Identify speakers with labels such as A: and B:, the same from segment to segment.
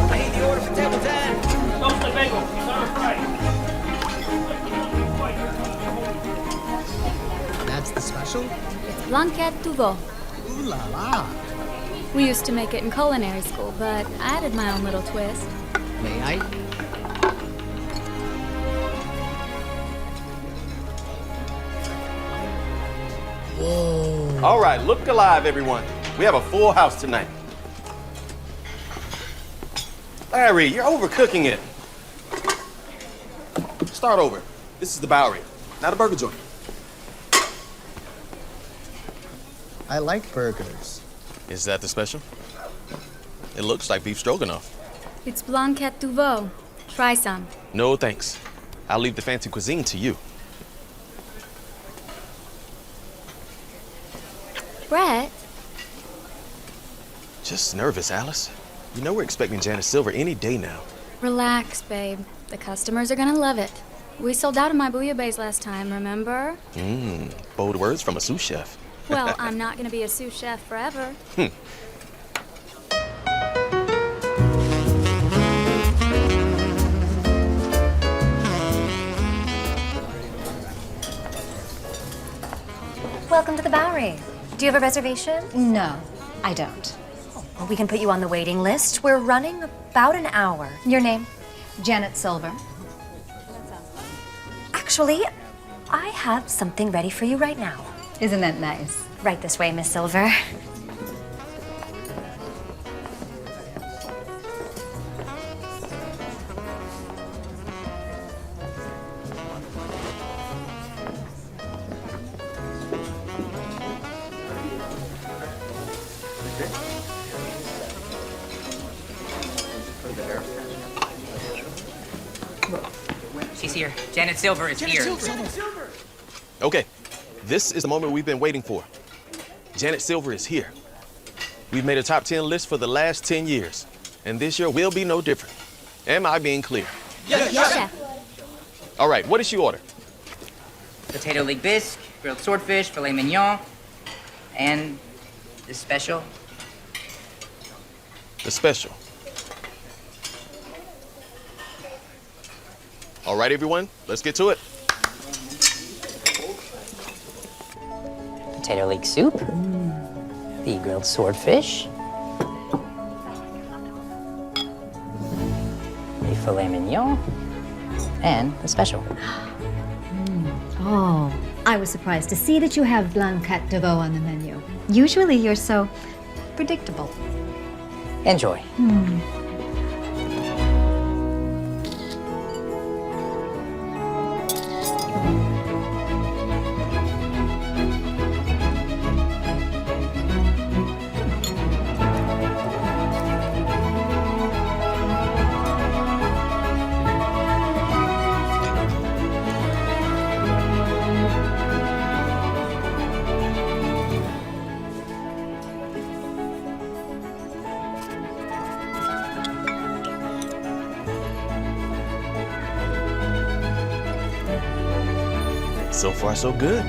A: I need the order for table 10.
B: Toasted bagel, butter fry.
C: That's the special?
D: It's blanquette du veau.
C: Ooh la la.
D: We used to make it in culinary school, but I added my own little twist.
C: May I? Whoa.
E: All right, look alive, everyone. We have a full house tonight. Larry, you're overcooking it. Start over. This is the Bowery, not a burger joint.
C: I like burgers.
E: Is that the special? It looks like beef stroganoff.
D: It's blanquette du veau. Try some.
E: No, thanks. I'll leave the fancy cuisine to you.
D: Brett?
E: Just nervous, Alice. You know we're expecting Janice Silver any day now.
D: Relax, babe. The customers are gonna love it. We sold out of my bouillabaisse last time, remember?
E: Bold words from a sous chef.
D: Well, I'm not gonna be a sous chef forever.
F: Welcome to the Bowery. Do you have a reservation?
G: No, I don't.
F: Well, we can put you on the waiting list. We're running about an hour.
G: Your name? Janet Silver.
F: Actually, I have something ready for you right now.
G: Isn't that nice?
F: Right this way, Miss Silver.
A: She's here. Janet Silver is here.
E: Okay, this is the moment we've been waiting for. Janet Silver is here. We've made a top 10 list for the last 10 years, and this year will be no different. Am I being clear?
D: Yes, chef.
E: All right, what did she order?
A: Potato leek bisque, grilled swordfish, filet mignon, and the special.
E: The special. All right, everyone, let's get to it.
A: Potato leek soup, the grilled swordfish, the filet mignon, and the special.
G: Oh, I was surprised to see that you have blanquette de veau on the menu. Usually you're so predictable.
A: Enjoy.
E: So far, so good.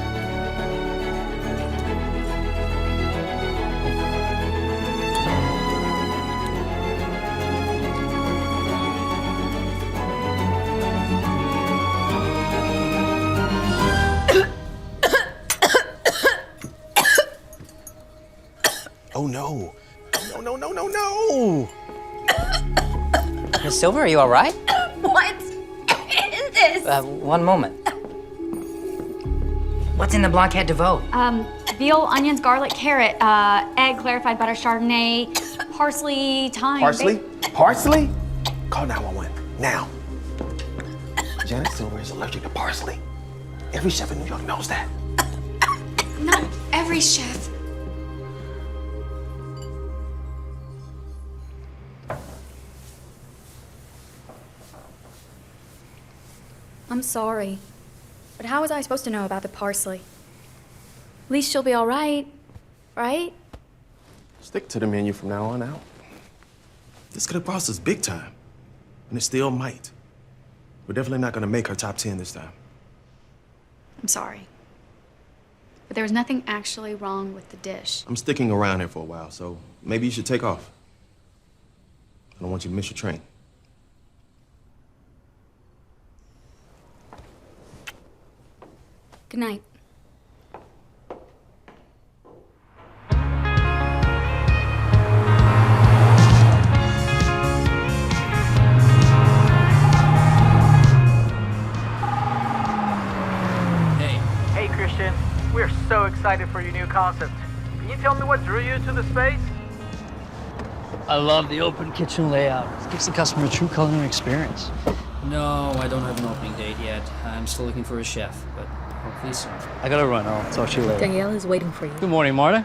E: Oh no. No, no, no, no, no!
A: Miss Silver, are you all right?
F: What is this?
A: One moment. What's in the blanquette de veau?
D: Veal, onions, garlic, carrot, egg, clarified butter, chardonnay, parsley, thyme.
E: Parsley? Parsley? Call 911 now. Janet Silver is allergic to parsley. Every chef in New York knows that.
H: Not every chef.
D: I'm sorry, but how was I supposed to know about the parsley? At least she'll be all right, right?
E: Stick to the menu from now on out. This could have cost us big time, and it still might. We're definitely not gonna make her top 10 this time.
D: I'm sorry. but there was nothing actually wrong with the dish.
E: I'm sticking around here for a while, so maybe you should take off. I don't want you to miss your train.
D: Good night.
I: Hey Christian, we're so excited for your new concept. Can you tell me what drew you to the space?
B: I love the open kitchen layout. It gives the customer a true culinary experience.
J: No, I don't have an opening date yet. I'm still looking for a chef, but hopefully soon.
B: I gotta run. I'll talk to you later.
H: Danielle is waiting for you.
B: Good morning, Marta.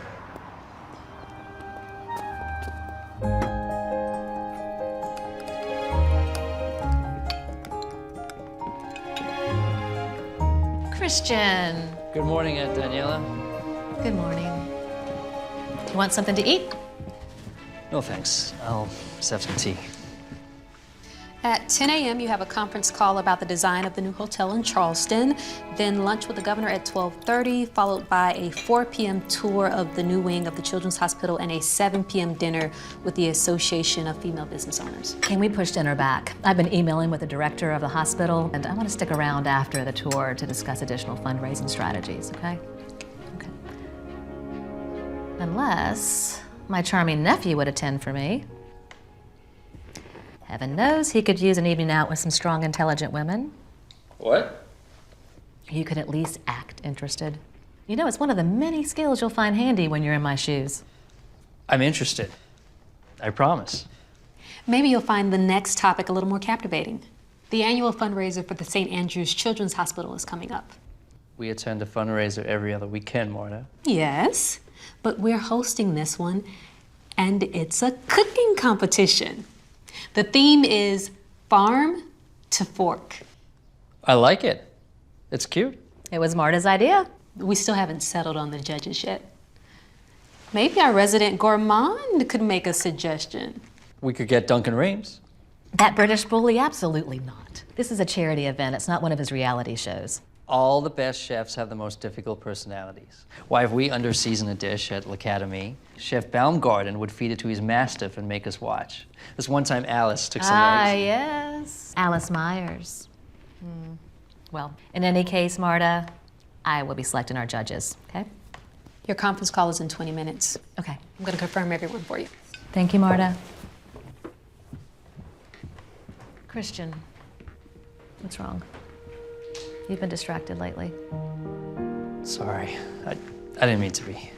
F: Christian.
B: Good morning, Aunt Daniela.
F: Good morning. You want something to eat?
B: No thanks. I'll just have some tea.
K: At 10 a.m., you have a conference call about the design of the new hotel in Charleston, then lunch with the governor at 12:30, followed by a 4 p.m. tour of the new wing of the Children's Hospital and a 7 p.m. dinner with the Association of Female Business Owners.
F: Can we push dinner back? I've been emailing with the director of the hospital, and I want to stick around after the tour to discuss additional fundraising strategies, okay? Okay. Unless my charming nephew would attend for me. Heaven knows he could use an evening out with some strong, intelligent women.
B: What?
F: You could at least act interested. You know, it's one of the many skills you'll find handy when you're in my shoes.
B: I'm interested. I promise.
K: Maybe you'll find the next topic a little more captivating. The annual fundraiser for the St. Andrew's Children's Hospital is coming up.
B: We attend a fundraiser every other weekend, Marta.
K: Yes, but we're hosting this one, and it's a cooking competition. The theme is Farm to Fork.
B: I like it. It's cute.
F: It was Marta's idea.
K: We still haven't settled on the judges yet. Maybe our resident gourmand could make a suggestion.
B: We could get Duncan Rames.
F: That British bully? Absolutely not. This is a charity event. It's not one of his reality shows.
B: All the best chefs have the most difficult personalities. Why, if we underseason a dish at L'Academie, Chef Baumgarten would feed it to his mastiff and make us watch. This one time Alice took some eggs.
F: Yes. Alice Myers. Well, in any case, Marta, I will be selecting our judges, okay?
K: Your conference call is in 20 minutes.
F: Okay.
K: I'm going to confirm everyone for you.
F: Thank you, Marta. Christian, what's wrong? You've been distracted lately.
B: Sorry, I didn't mean to be.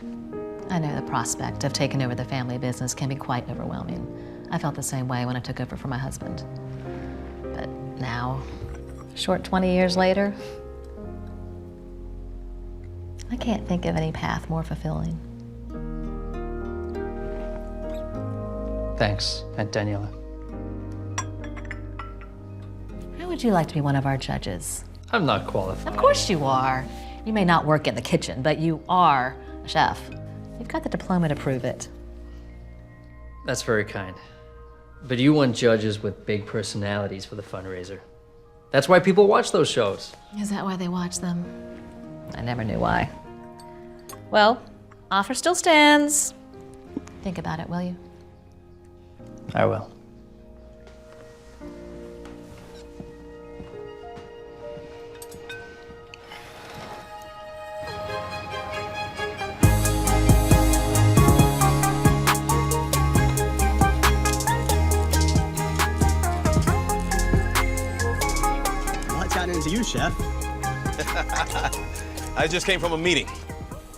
F: I know the prospect of taking over the family business can be quite overwhelming. I felt the same way when I took over for my husband. But now, short 20 years later, I can't think of any path more fulfilling.
B: Thanks, Aunt Daniela.
F: How would you like to be one of our judges?
B: I'm not qualified.
F: Of course you are. You may not work in the kitchen, but you are a chef. You've got the diploma to prove it.
B: That's very kind. But you want judges with big personalities for the fundraiser. That's why people watch those shows.
F: Is that why they watch them? I never knew why. Well, offer still stands. Think about it, will you?
B: I will.
C: What's happening to you, Chef?
E: I just came from a meeting.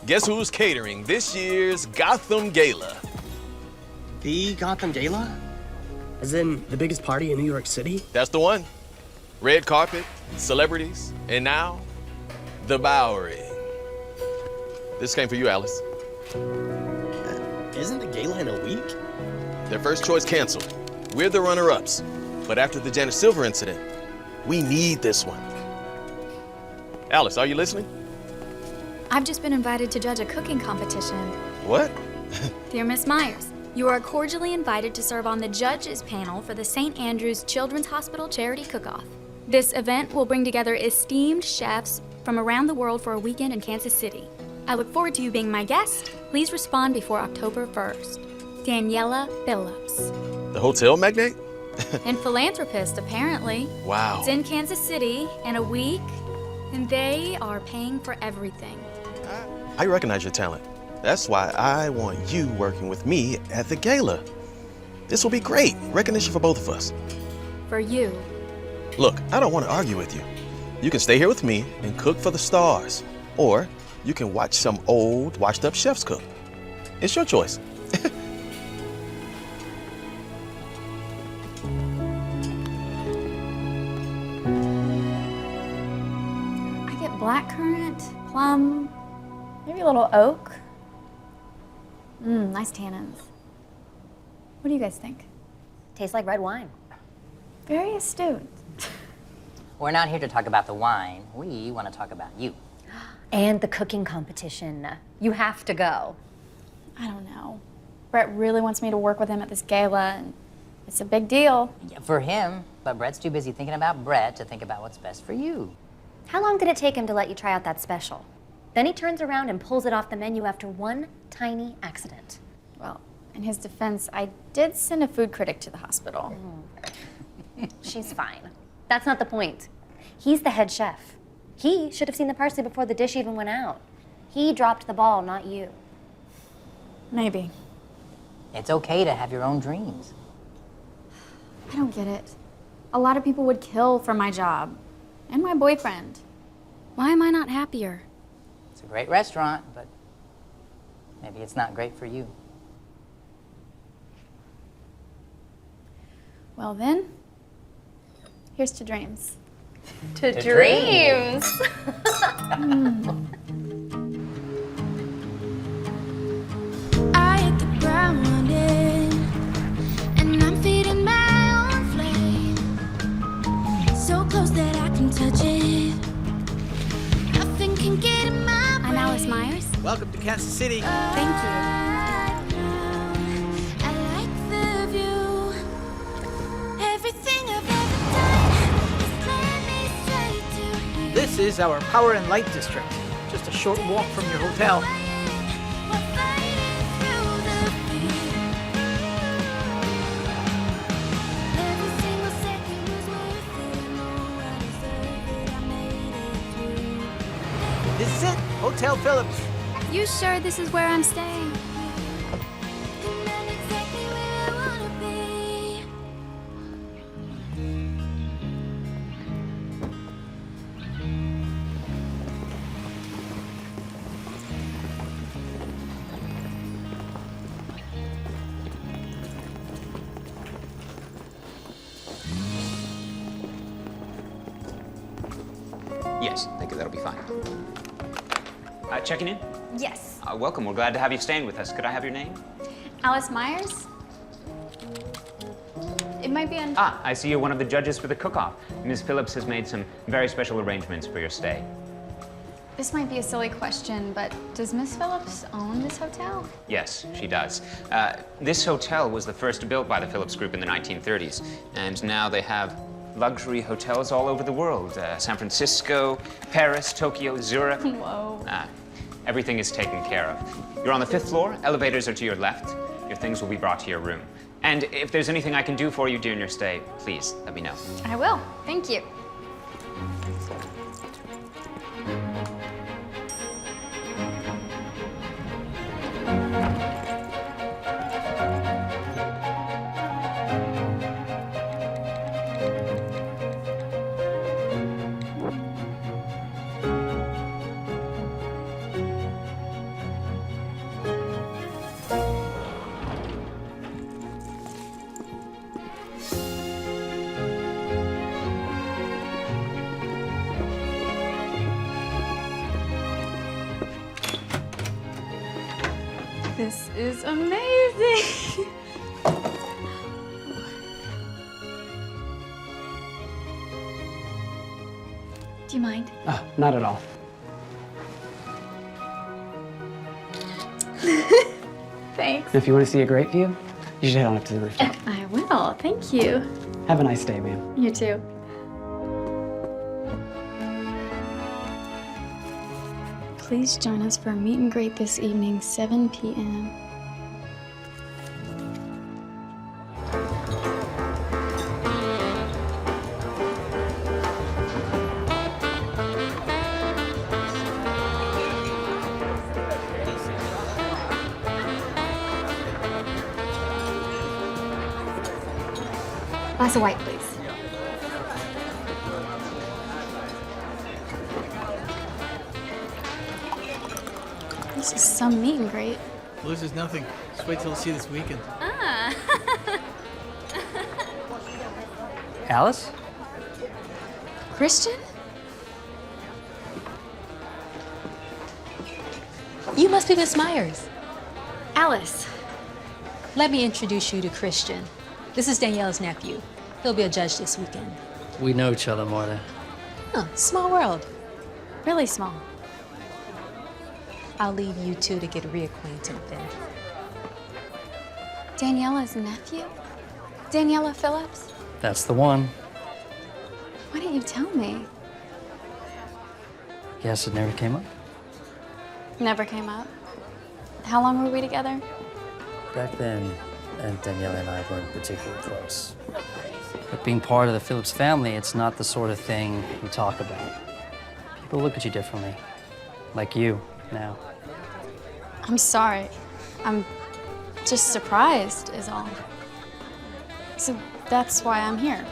E: Guess who's catering this year's Gotham Gala?
C: The Gotham Gala? As in the biggest party in New York City?
E: That's the one. Red carpet, celebrities, and now, the Bowery. This came for you, Alice.
C: Isn't the gala in a week?
E: Their first choice canceled. We're the runner-ups. But after the Janet Silver incident, we need this one. Alice, are you listening?
D: I've just been invited to judge a cooking competition.
E: What?
D: Dear Miss Myers, you are cordially invited to serve on the judges panel for the St. Andrew's Children's Hospital Charity Cook-Off. This event will bring together esteemed chefs from around the world for a weekend in Kansas City. I look forward to you being my guest. Please respond before October 1st. Daniela Phillips.
E: The hotel magnate?
D: And philanthropist, apparently.
E: Wow.
D: It's in Kansas City in a week, and they are paying for everything.
E: I recognize your talent. That's why I want you working with me at the gala. This will be great. Recognition for both of us.
D: For you.
E: Look, I don't want to argue with you. You can stay here with me and cook for the stars. Or you can watch some old, washed-up chefs cook. It's your choice.
D: I get blackcurrant, plum, maybe a little oak. Nice tannins. What do you guys think?
G: Tastes like red wine.
D: Very astute.
A: We're not here to talk about the wine. We want to talk about you.
G: And the cooking competition. You have to go.
D: I don't know. Brett really wants me to work with him at this gala, and it's a big deal.
A: Yeah, for him, but Brett's too busy thinking about Brett to think about what's best for you.
G: How long did it take him to let you try out that special? Then he turns around and pulls it off the menu after one tiny accident.
D: Well, in his defense, I did send a food critic to the hospital.
G: She's fine. That's not the point. He's the head chef. He should have seen the parsley before the dish even went out. He dropped the ball, not you.
D: Maybe.
A: It's okay to have your own dreams.
D: I don't get it. A lot of people would kill for my job. And my boyfriend. Why am I not happier?
A: It's a great restaurant, but maybe it's not great for you.
D: Well then, here's to dreams.
A: To dreams.
H: I hit the ground running, and I'm feeding my own flame. So close that I can touch it. Nothing can get in my brain.
D: I'm Alice Myers.
I: Welcome to Kansas City.
D: Thank you.
H: I like the view. Everything I've ever done has led me straight to here.
I: This is our Power and Light District. Just a short walk from your hotel.
H: We're fighting through the fear. Every single second was worth it. Oh, I deserve it. I made it through.
I: This is it, Hotel Phillips.
D: You sure this is where I'm staying?
H: And I'm exactly where I wanna be.
L: Yes, thank you. That'll be fine. Checking in?
D: Yes.
L: Welcome. We're glad to have you staying with us. Could I have your name?
D: Alice Myers? It might be on...
L: Ah, I see you're one of the judges for the cook-off. Ms. Phillips has made some very special arrangements for your stay.
D: This might be a silly question, but does Miss Phillips own this hotel?
L: Yes, she does. This hotel was the first built by the Phillips Group in the 1930s, and now they have luxury hotels all over the world. San Francisco, Paris, Tokyo, Zurich.
D: Whoa.
L: Everything is taken care of. You're on the 5th floor. Elevators are to your left. Your things will be brought to your room. And if there's anything I can do for you during your stay, please let me know.
D: I will. Thank you. This is amazing. Do you mind?
M: Not at all.
D: Thanks.
M: If you want to see a great view, you should head on up to the rooftop.
D: I will. Thank you.
M: Have a nice day, ma'am.
D: You too. Please join us for a meet and greet this evening, 7 p.m. Glass of white, please. This is some meet and greet.
I: Well, this is nothing. Just wait till you see this weekend.
D: Ah.
B: Alice?
D: Christian?
K: You must be Miss Myers.
D: Alice.
K: Let me introduce you to Christian. This is Danielle's nephew. He'll be a judge this weekend.
B: We know each other, Marta.
K: Huh, small world.
D: Really small.
K: I'll leave you two to get reacquainted then.
D: Daniela's nephew? Daniela Phillips?
B: That's the one.
D: Why didn't you tell me?
B: Guess it never came up.
D: Never came up. How long were we together?
B: Back then, and Daniela and I weren't particularly close. But being part of the Phillips family, it's not the sort of thing we talk about. People look at you differently. Like you, now.
D: I'm sorry. I'm just surprised, is all. So that's why I'm here.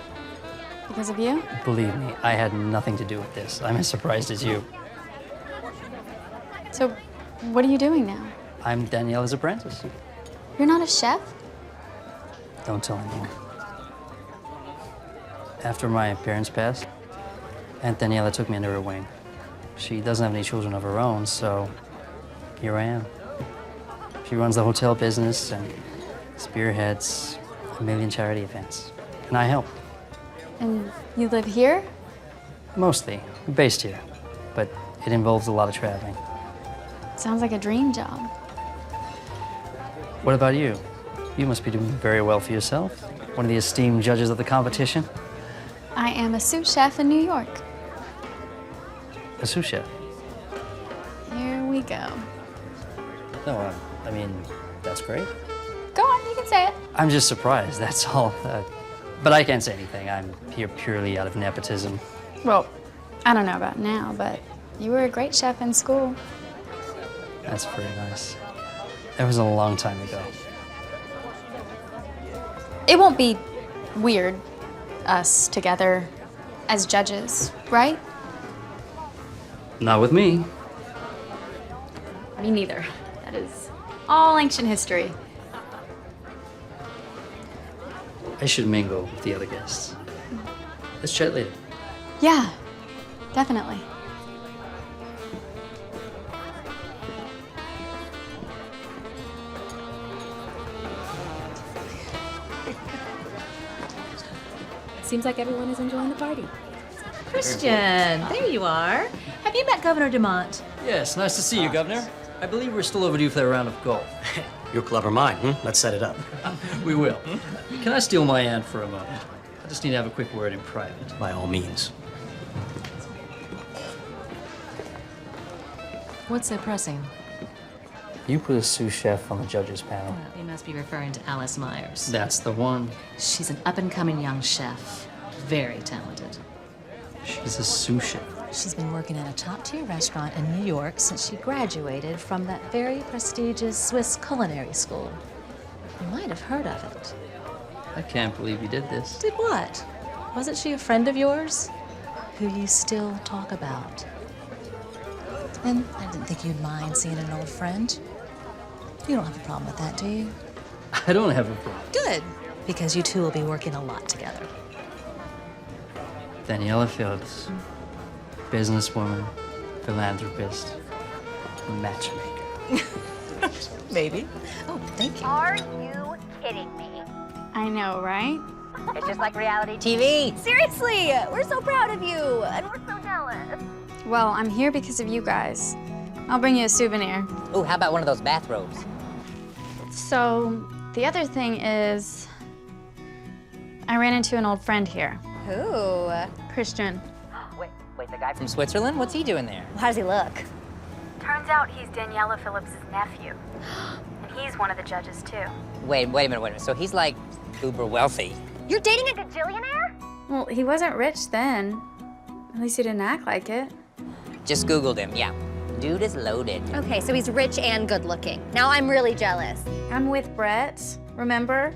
D: Because of you?
B: Believe me, I had nothing to do with this. I'm as surprised as you.
D: So what are you doing now?
B: I'm Daniela's apprentice.
D: You're not a chef?
B: Don't tell anyone. After my parents passed, Aunt Daniela took me under her wing. She doesn't have any children of her own, so here I am. She runs the hotel business and spearheads a million charity events. And I help.
D: And you live here?
B: Mostly. We're based here. But it involves a lot of traveling.
D: Sounds like a dream job.
B: What about you? You must be doing very well for yourself. One of the esteemed judges of the competition.
D: I am a sous chef in New York.
B: A sous chef.
D: Here we go.
B: No, I mean, that's great.
D: Go on, you can say it.
B: I'm just surprised, that's all. But I can't say anything. I'm here purely out of nepotism.
D: Well, I don't know about now, but you were a great chef in school.
B: That's very nice. That was a long time ago.
D: It won't be weird, us together as judges, right?
B: Not with me.
D: Me neither. That is all ancient history.
B: I should mingle with the other guests. Let's chat later.
D: Yeah, definitely.
K: Seems like everyone is enjoying the party.
N: Christian, there you are. Have you met Governor Dumont?
B: Yes, nice to see you, Governor. I believe we're still overdue for that round of golf.
C: Your clever mind, Let's set it up.
B: We will. Can I steal my aunt for a moment? I just need to have a quick word in private.
C: By all means.
F: What's so pressing?
B: You put a sous chef on the judges panel.
F: Well, you must be referring to Alice Myers.
B: That's the one.
F: She's an up-and-coming young chef. Very talented.
B: She's a sous chef.
F: She's been working at a top-tier restaurant in New York since she graduated from that very prestigious Swiss culinary school. You might have heard of it.
B: I can't believe you did this.
F: Did what? Wasn't she a friend of yours? Who you still talk about? And I didn't think you'd mind seeing an old friend. You don't have a problem with that, do you?
B: I don't have a problem.
F: Good, because you two will be working a lot together.
B: Daniela Phillips, businesswoman, philanthropist, matchmaker.
F: Maybe. Oh, thank you.
O: Are you kidding me?
D: I know, right?
O: It's just like reality TV. Seriously, we're so proud of you, and we're so jealous.
D: Well, I'm here because of you guys. I'll bring you a souvenir.
A: Ooh, how about one of those bathrobes?
D: So, the other thing is, I ran into an old friend here.
O: Who?
D: Christian.
A: Wait, the guy from Switzerland? What's he doing there?
O: How does he look?
P: Turns out he's Daniela Phillips' nephew. And he's one of the judges, too.
A: Wait a minute. So he's like uber wealthy.
O: You're dating a gajillionaire?
D: Well, he wasn't rich then. At least he didn't act like it.
A: Just Googled him, yeah. Dude is loaded.
O: Okay, so he's rich and good looking. Now I'm really jealous.
D: I'm with Brett, remember?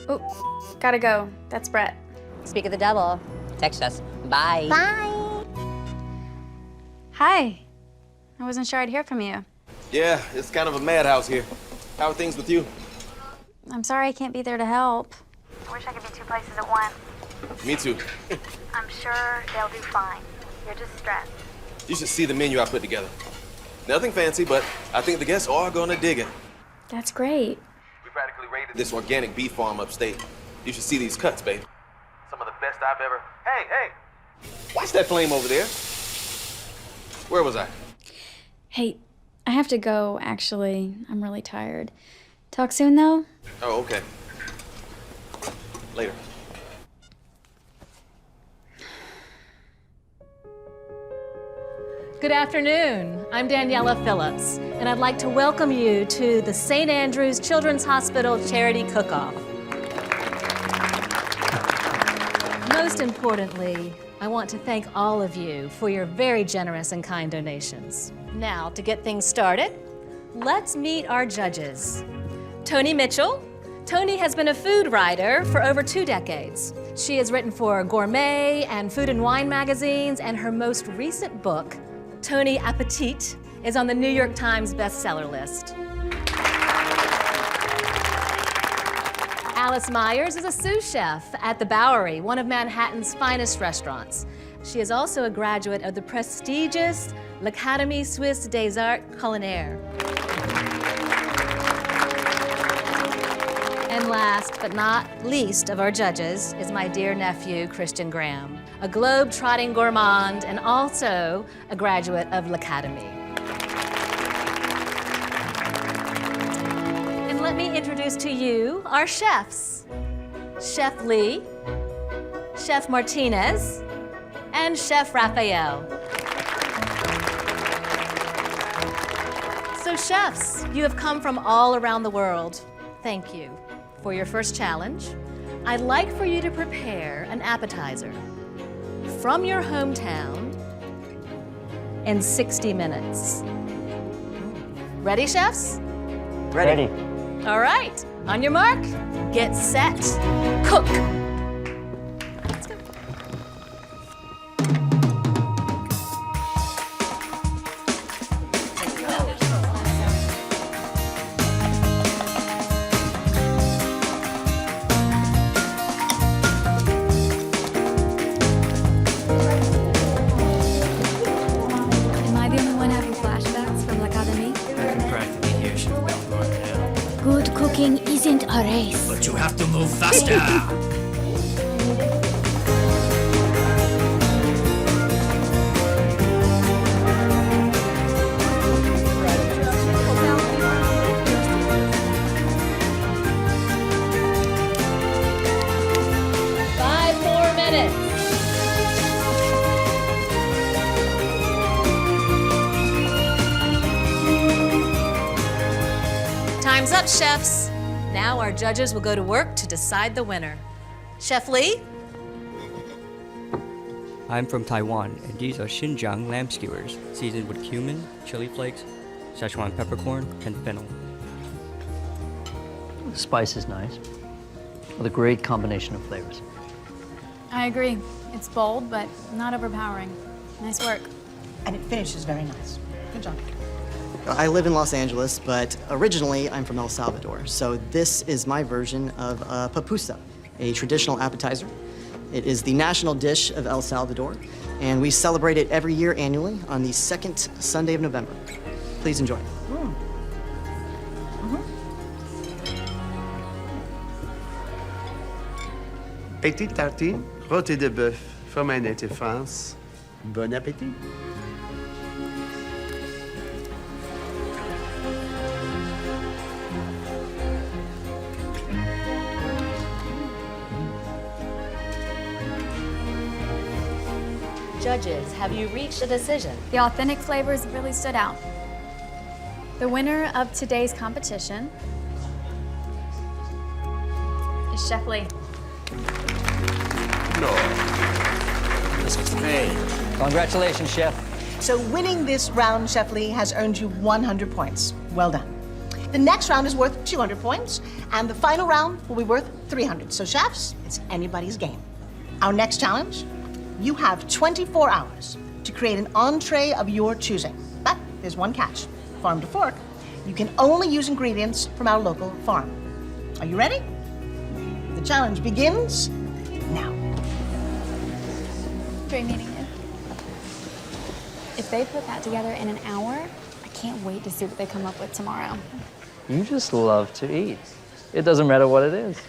D: Oh, gotta go. That's Brett.
O: Speak of the devil.
A: Text us. Bye.
O: Bye.
D: Hi. I wasn't sure I'd hear from you.
E: Yeah, it's kind of a madhouse here. How are things with you?
D: I'm sorry I can't be there to help.
P: I wish I could be two places at once.
E: Me too.
P: I'm sure they'll do fine. You're just stressed.
E: You should see the menu I put together. Nothing fancy, but I think the guests are gonna dig it.
D: That's great.
E: We practically raided this organic beef farm upstate. You should see these cuts, babe. Some of the best I've ever... Hey! Watch that flame over there. Where was I?
D: Hey, I have to go, actually. I'm really tired. Talk soon, though?
E: Oh, okay. Later.
N: Good afternoon. I'm Daniela Phillips, and I'd like to welcome you to the St. Andrew's Children's Hospital Charity Cook-Off. Most importantly, I want to thank all of you for your very generous and kind donations. Now, to get things started, let's meet our judges. Toni Mitchell. Toni has been a food writer for over 2 decades. She has written for Gourmet and Food and Wine magazines, and her most recent book, Toni Appetit, is on the New York Times bestseller list. Alice Myers is a sous chef at the Bowery, one of Manhattan's finest restaurants. She is also a graduate of the prestigious L'Académie Suisse des Arts Culinaires. And last but not least of our judges is my dear nephew, Christian Graham, a globe-trotting gourmand and also a graduate of L'Académie. And let me introduce to you our chefs, Chef Lee, Chef Martinez, and Chef Raphael. So chefs, you have come from all around the world. Thank you. For your first challenge, I'd like for you to prepare an appetizer from your hometown in 60 minutes. Ready, chefs?
C: Ready.
N: All right, on your mark, get set, cook. Let's go.
D: Am I the only one having flashbacks from L'Académie?
J: I can practically hear Chef Belmar now.
H: Good cooking isn't a race.
J: But you have to move faster!
N: Time's up, chefs. Now our judges will go to work to decide the winner. Chef Lee?
Q: I'm from Taiwan, and these are Xinjiang lamb skewers, seasoned with cumin, chili flakes, Szechuan peppercorn, and fennel.
B: The spice is nice, with a great combination of flavors.
D: I agree. It's bold, but not overpowering. Nice work.
R: And it finishes very nice. Good job.
C: I live in Los Angeles, but originally I'm from El Salvador. So this is my version of pupusa, a traditional appetizer. It is the national dish of El Salvador, and we celebrate it every year annually on the second Sunday of November. Please enjoy.
S: Petite tartine, rôti de bœuf from my native France. Bon appétit.
N: Judges, have you reached a decision?
D: The authentic flavors really stood out. The winner of today's competition is Chef Lee.
R: This is great.
B: Congratulations, Chef.
R: So winning this round, Chef Lee, has earned you 100 points. Well done. The next round is worth 200 points, and the final round will be worth 300. So chefs, it's anybody's game. Our next challenge, you have 24 hours to create an entree of your choosing. But there's one catch. Farm to fork, you can only use ingredients from our local farm. Are you ready? The challenge begins now.
D: Great meeting you. If they put that together in an hour, I can't wait to see what they come up with tomorrow.
B: You just love to eat. It doesn't matter what it is.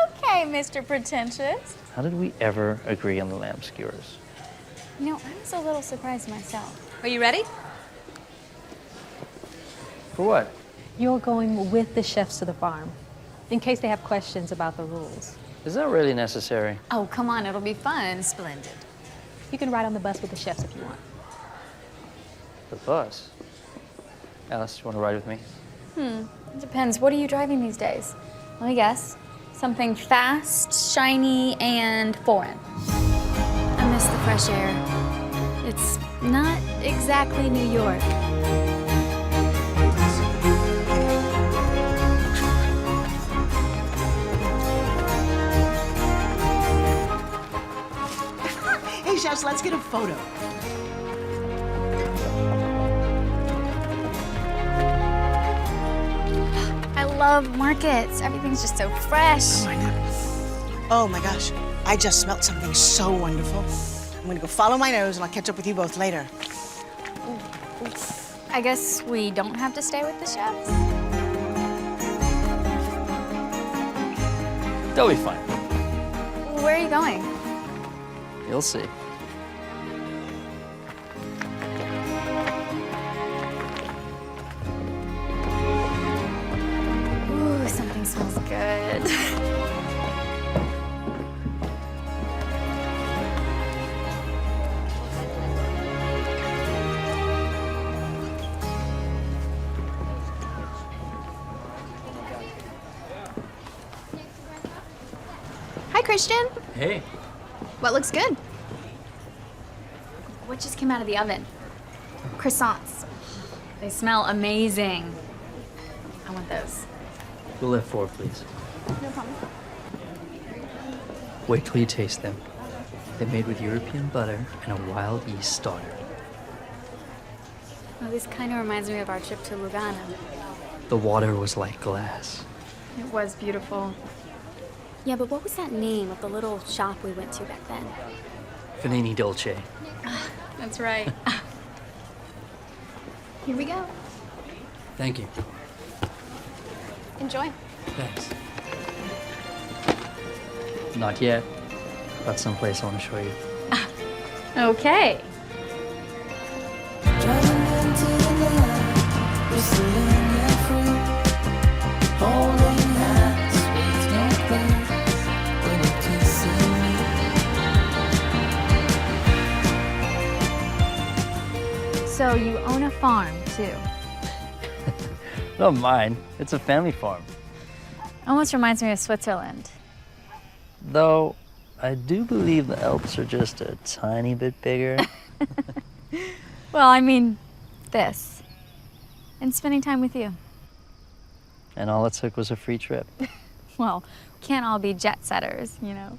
D: Okay, Mr. Pretentious.
B: How did we ever agree on the lamb skewers?
D: You know, I was a little surprised myself.
K: Are you ready?
B: For what?
K: You're going with the chefs to the farm, in case they have questions about the rules.
B: Is that really necessary?
D: Oh, come on, it'll be fun.
K: Splendid. You can ride on the bus with the chefs if you want.
B: The bus? Alice, you want to ride with me?
D: It depends. What are you driving these days? Let me guess. Something fast, shiny, and foreign. I miss the fresh air. It's not exactly New York.
R: Hey, chefs, let's get a photo.
D: I love markets. Everything's just so fresh.
R: I know. Oh my gosh, I just smelled something so wonderful. I'm gonna go follow my nose and I'll catch up with you both later.
D: I guess we don't have to stay with the chefs.
B: They'll be fine.
D: Where are you going?
B: You'll see.
D: Ooh, something smells good. Hi, Christian.
B: Hey.
D: What looks good? What just came out of the oven? Croissants. They smell amazing. I want those.
B: We'll have 4, please.
D: No problem.
B: Wait till you taste them. They're made with European butter and a wild yeast starter.
D: Oh, this kind of reminds me of our trip to Lugano.
B: The water was like glass.
D: It was beautiful. Yeah, but what was that name of the little shop we went to back then?
B: Fanini Dolce.
D: That's right. Here we go.
B: Thank you.
D: Enjoy.
B: Thanks. Not yet. Got someplace I want to show you.
D: Okay. So you own a farm, too.
B: Not mine. It's a family farm.
D: Almost reminds me of Switzerland.
B: Though, I do believe the Alps are just a tiny bit bigger.
D: Well, I mean, this. And spending time with you.
B: And all it took was a free trip.
D: Well, we can't all be jet setters, you know.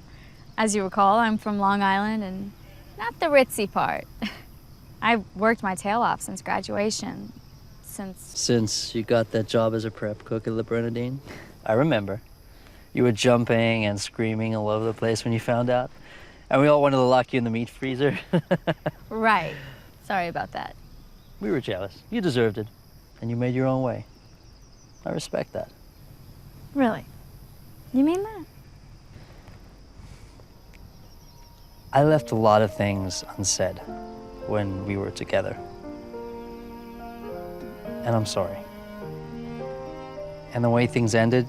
D: As you recall, I'm from Long Island and not the ritzy part. I've worked my tail off since graduation.
B: Since you got that job as a prep cook at Le Bernardine? I remember. You were jumping and screaming all over the place when you found out. And we all wanted to lock you in the meat freezer.
D: Right. Sorry about that.
B: We were jealous. You deserved it. And you made your own way. I respect that.
D: Really? You mean that?
B: I left a lot of things unsaid when we were together. And I'm sorry. And the way things ended,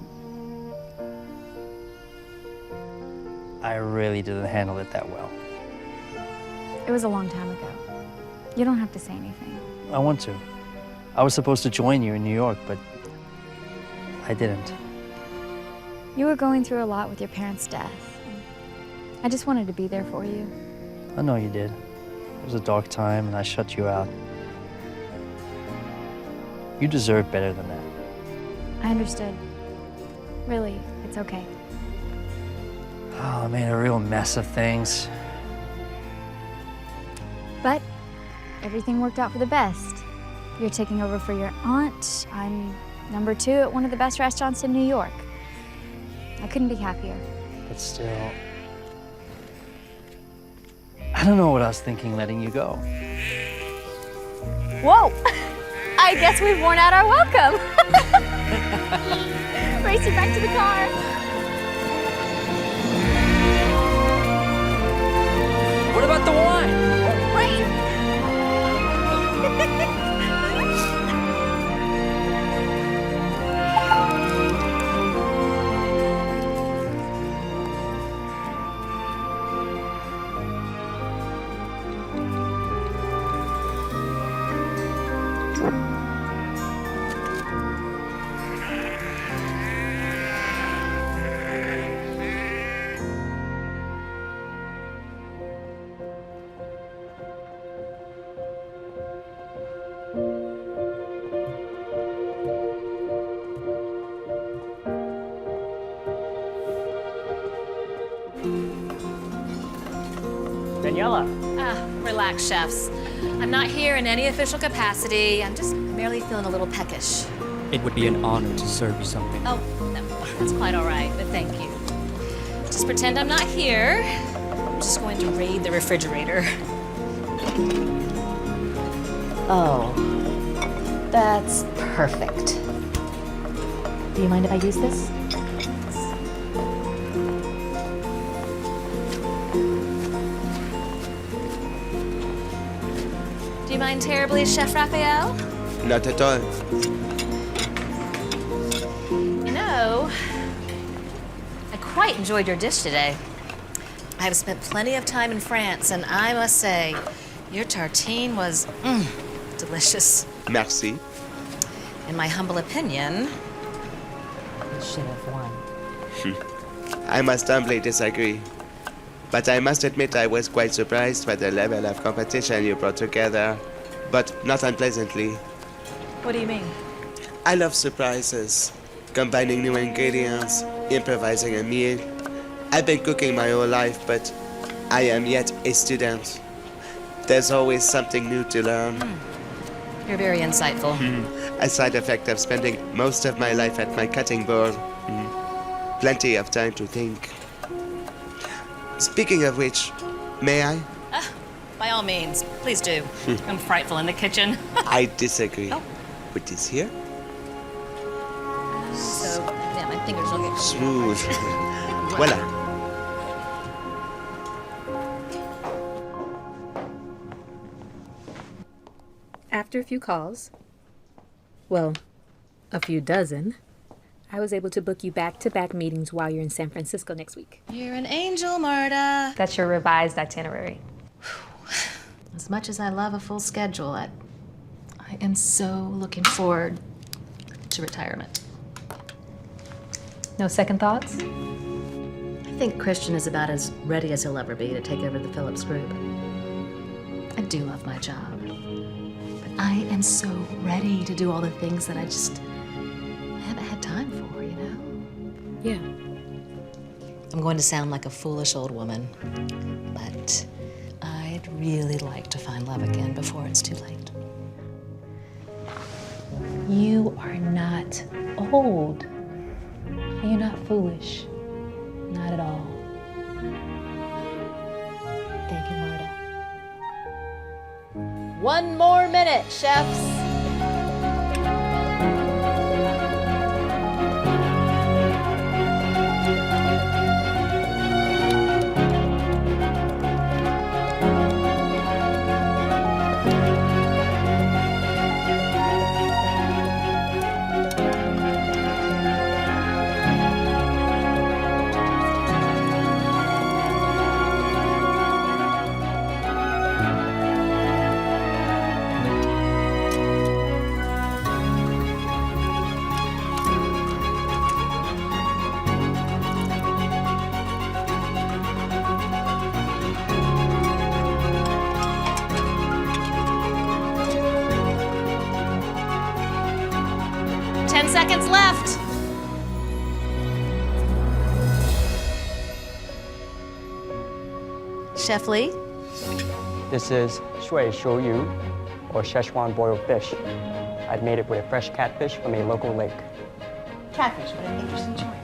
B: I really didn't handle it that well.
D: It was a long time ago. You don't have to say anything.
B: I want to. I was supposed to join you in New York, but I didn't.
D: You were going through a lot with your parents' death. I just wanted to be there for you.
B: I know you did. It was a dark time, and I shut you out. You deserve better than that.
D: I understood. Really, it's okay.
B: Oh, I made a real mess of things.
D: But everything worked out for the best. You're taking over for your aunt. I'm number 2 at one of the best restaurants in New York. I couldn't be happier.
B: But still, I don't know what I was thinking letting you go.
D: Whoa! I guess we've worn out our welcome. Race you back to the car.
B: What about the wine?
D: Wait!
M: Daniela.
N: Relax, chefs. I'm not here in any official capacity. I'm just merely feeling a little peckish.
Q: It would be an honor to serve you something.
N: Oh, no, that's quite all right, but thank you. Just pretend I'm not here. I'm just going to raid the refrigerator. Oh, that's perfect. Do you mind if I use this? Do you mind terribly, Chef Raphael?
S: Not at all.
N: You know, I quite enjoyed your dish today. I have spent plenty of time in France, and I must say, your tartine was delicious.
S: Merci.
N: In my humble opinion, you should have won.
S: I must humbly disagree. But I must admit I was quite surprised by the level of competition you brought together, but not unpleasantly.
N: What do you mean?
S: I love surprises, combining new ingredients, improvising a meal. I've been cooking my whole life, but I am yet a student. There's always something new to learn.
N: You're very insightful.
S: A side effect of spending most of my life at my cutting board. Plenty of time to think. Speaking of which, may I?
N: By all means, please do. I'm frightful in the kitchen.
S: I disagree. With this here?
N: So, yeah, my fingers will get
S: Smooth. Voila.
K: After a few calls, well, a few dozen, I was able to book you back-to-back meetings while you're in San Francisco next week.
N: You're an angel, Marta.
K: That's your revised itinerary.
N: As much as I love a full schedule, I am so looking forward to retirement.
K: No second thoughts?
N: I think Christian is about as ready as he'll ever be to take over the Phillips Group. I do love my job, but I am so ready to do all the things that I haven't had time for, you know?
K: Yeah.
N: I'm going to sound like a foolish old woman, but I'd really like to find love again before it's too late.
K: You are not old. And you're not foolish. Not at all.
N: Thank you, Marta. 1 more minute, chefs.
R: left. Chef Lee?
Q: This is shui shou yu, or Szechuan boiled fish. I've made it with a fresh catfish from a local lake.
R: Catfish, what an interesting choice.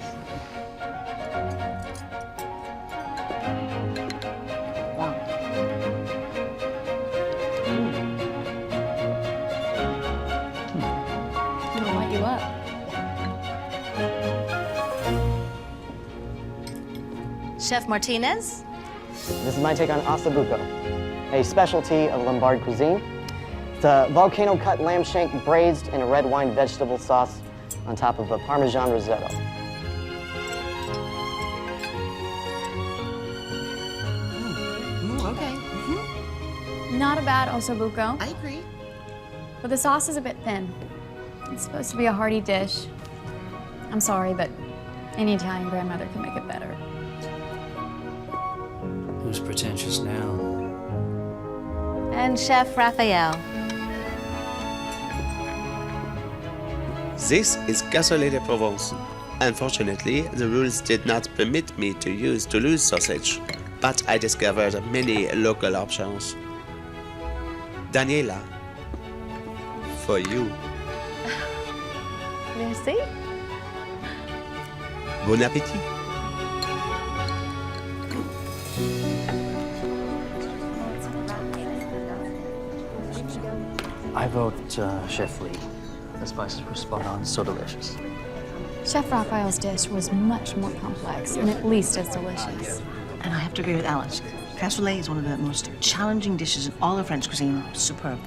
D: It'll light you up.
N: Chef Martinez?
C: This is my take on ossobuco, a specialty of Lombard cuisine. It's a volcano-cut lamb shank braised in a red wine vegetable sauce on top of a Parmesan risotto.
R: Okay.
D: Not a bad ossobuco.
R: I agree.
D: But the sauce is a bit thin. It's supposed to be a hearty dish. I'm sorry, but any Italian grandmother can make it better.
B: Who's pretentious now?
N: And Chef Raphael.
S: This is cassoulet de Provence. Unfortunately, the rules did not permit me to use Toulouse sausage, but I discovered many local options. Daniela, for you.
N: Merci.
S: Bon appétit.
B: I vote Chef Lee. The spices were spot on, so delicious.
D: Chef Raphael's dish was much more complex and at least as delicious.
R: And I have to agree with Alice. Cassoulet is one of the most challenging dishes in all of French cuisine. Superb.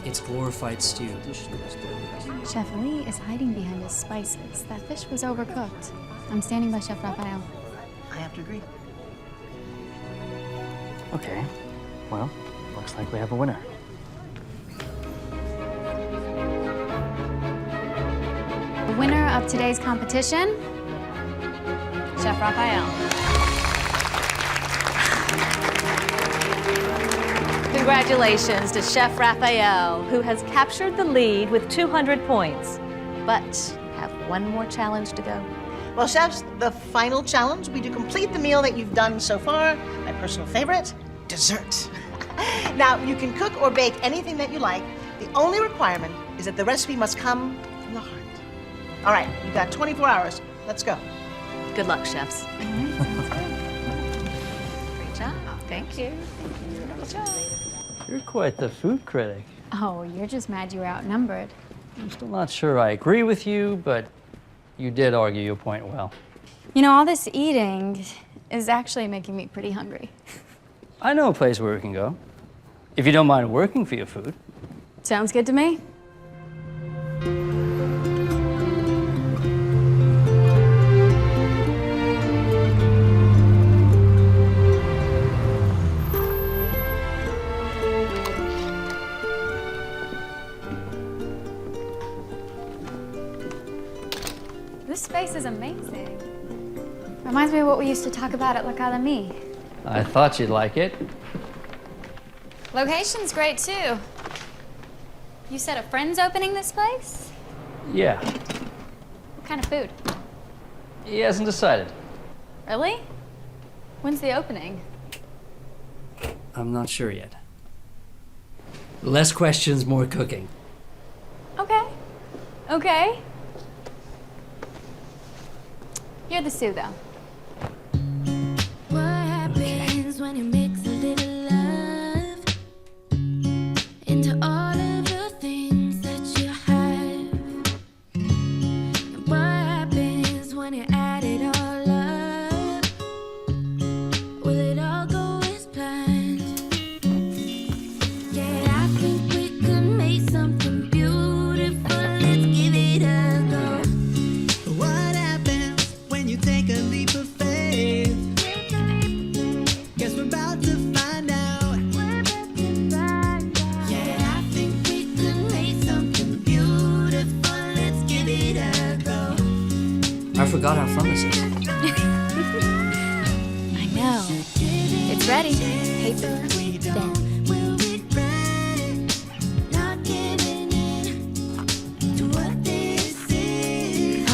J: It's glorified stew.
D: Chef Lee is hiding behind his spices. That fish was overcooked. I'm standing by Chef Raphael.
R: I have to agree.
B: Okay, well, looks like we have a winner.
D: The winner of today's competition, Chef Raphael.
N: Congratulations to Chef Raphael, who has captured the lead with 200 points. But have one more challenge to go.
R: Well, chefs, the final challenge will be to complete the meal that you've done so far. My personal favorite, dessert. Now, you can cook or bake anything that you like. The only requirement is that the recipe must come from the heart. All right, you've got 24 hours. Let's go.
N: Good luck, chefs. Great job. Thank you. Good job.
B: You're quite the food critic.
D: Oh, you're just mad you were outnumbered.
B: I'm still not sure I agree with you, but you did argue your point well.
D: You know, all this eating is actually making me pretty hungry.
B: I know a place where we can go, if you don't mind working for your food.
D: Sounds good to me. This space is amazing. Reminds me of what we used to talk about at l'Académie.
B: I thought you'd like it.
D: Location's great too. You said a friend's opening this place?
B: Yeah,
D: What kind of food?
B: he hasn't decided.
D: Really? When's the opening?
B: I'm not sure yet. Less questions, more cooking.
D: Okay. Okay. You're the Sue, though.
H: What happens when you mix a little love into all of the things that you have? And what happens when you add it all up? Will it all go as planned? Yeah, I think we could make something beautiful. Let's give it a go.
T: What happens when you take a leap of faith? Guess we're about to find out.
H: Yeah, I think we could make something beautiful. Let's give it a go.
B: I forgot how fun this is.
D: I know. It's ready. Paper, pen.
H: We'll be ready, not giving in to what this is.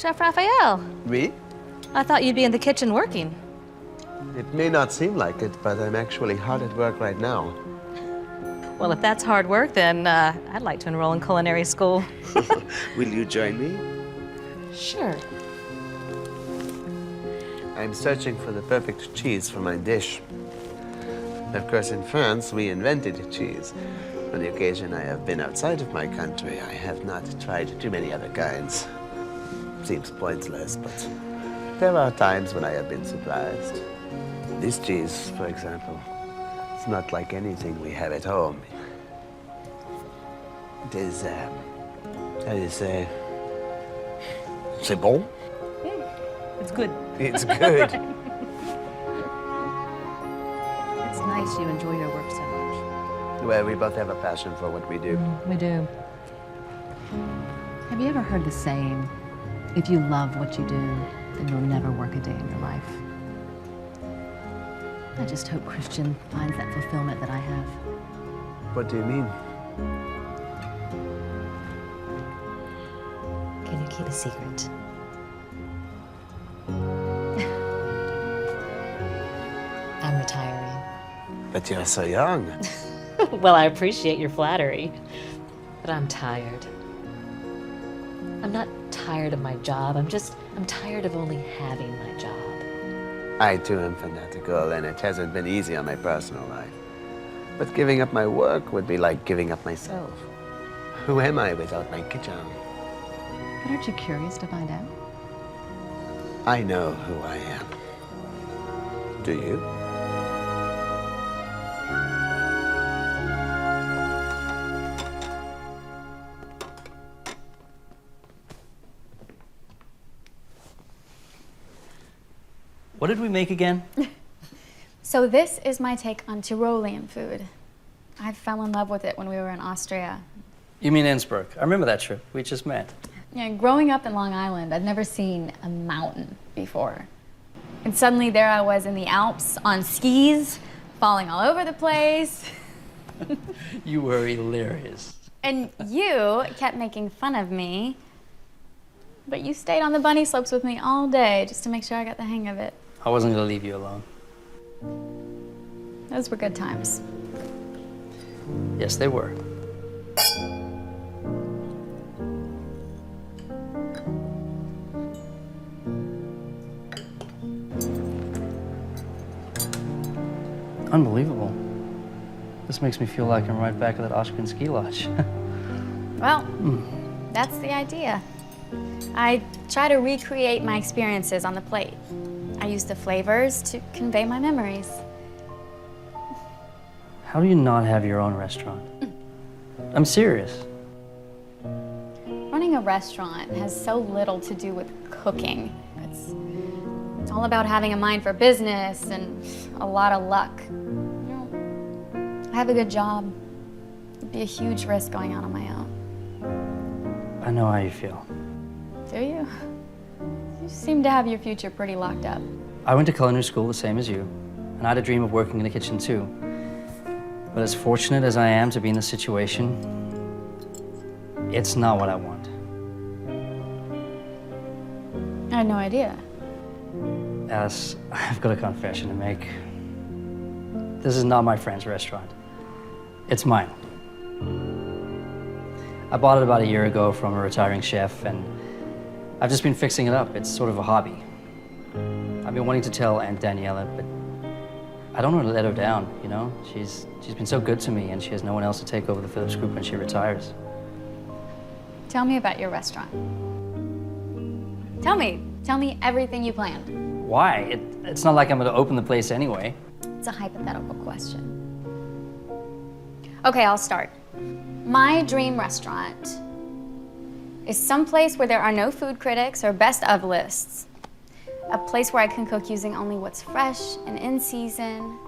N: Chef Raphael.
S: Oui?
N: I thought you'd be in the kitchen working.
S: It may not seem like it, but I'm actually hard at work right now.
N: Well, if that's hard work, then I'd like to enroll in culinary school.
S: Will you join me?
N: Sure.
S: I'm searching for the perfect cheese for my dish. Of course, in France, we invented cheese. On the occasion I have been outside of my country, I have not tried too many other kinds. Seems pointless, but there are times when I have been surprised. This cheese, for example, it's not like anything we have at home. It is, how do you say? C'est bon?
N: It's good.
S: It's good.
N: It's nice you enjoy your work so much.
S: Well, we both have a passion for what we do.
N: We do. Have you ever heard the saying, if you love what you do, then you'll never work a day in your life? I just hope Christian finds that fulfillment that I have.
S: What do you mean?
N: Can you keep a secret? I'm retiring.
S: But you're so young.
N: Well, I appreciate your flattery, but I'm tired. I'm not tired of my job. I'm tired of only having my job.
S: I too am fanatical, and it hasn't been easy on my personal life. But giving up my work would be like giving up myself. Who am I without my kitchen?
N: But aren't you curious to find out?
S: I know who I am. Do you?
B: What did we make again?
D: So this is my take on Tyrolean food. I fell in love with it when we were in Austria.
B: You mean Innsbruck? I remember that trip. We just met.
D: Yeah, growing up in Long Island, I'd never seen a mountain before. And suddenly there I was in the Alps on skis, falling all over the place.
B: You were hilarious.
D: And you kept making fun of me, but you stayed on the bunny slopes with me all day just to make sure I got the hang of it.
B: I wasn't going to leave you alone.
D: Those were good times.
B: Yes, they were. Unbelievable. This makes me feel like I'm right back at that Austrian ski lodge.
D: Well, that's the idea. I try to recreate my experiences on the plate. I use the flavors to convey my memories.
B: How do you not have your own restaurant? I'm serious.
D: Running a restaurant has so little to do with cooking. It's all about having a mind for business and a lot of luck. You know, I have a good job. It'd be a huge risk going out on my own.
B: I know how you feel.
D: Do you? You seem to have your future pretty locked up.
B: I went to culinary school the same as you, and I had a dream of working in the kitchen too. But as fortunate as I am to be in this situation, it's not what I want.
D: I had no idea.
B: Alice, I've got a confession to make. This is not my friend's restaurant. It's mine. I bought it about a year ago from a retiring chef, and I've just been fixing it up. It's sort of a hobby. I've been wanting to tell Aunt Daniela, but I don't want to let her down, you know? She's been so good to me, and she has no one else to take over the Phillips Group when she retires.
D: Tell me about your restaurant. Tell me everything you planned.
B: Why? It's not like I'm going to open the place anyway.
D: It's a hypothetical question. Okay, I'll start. My dream restaurant is someplace where there are no food critics or best of lists. A place where I can cook using only what's fresh and in season.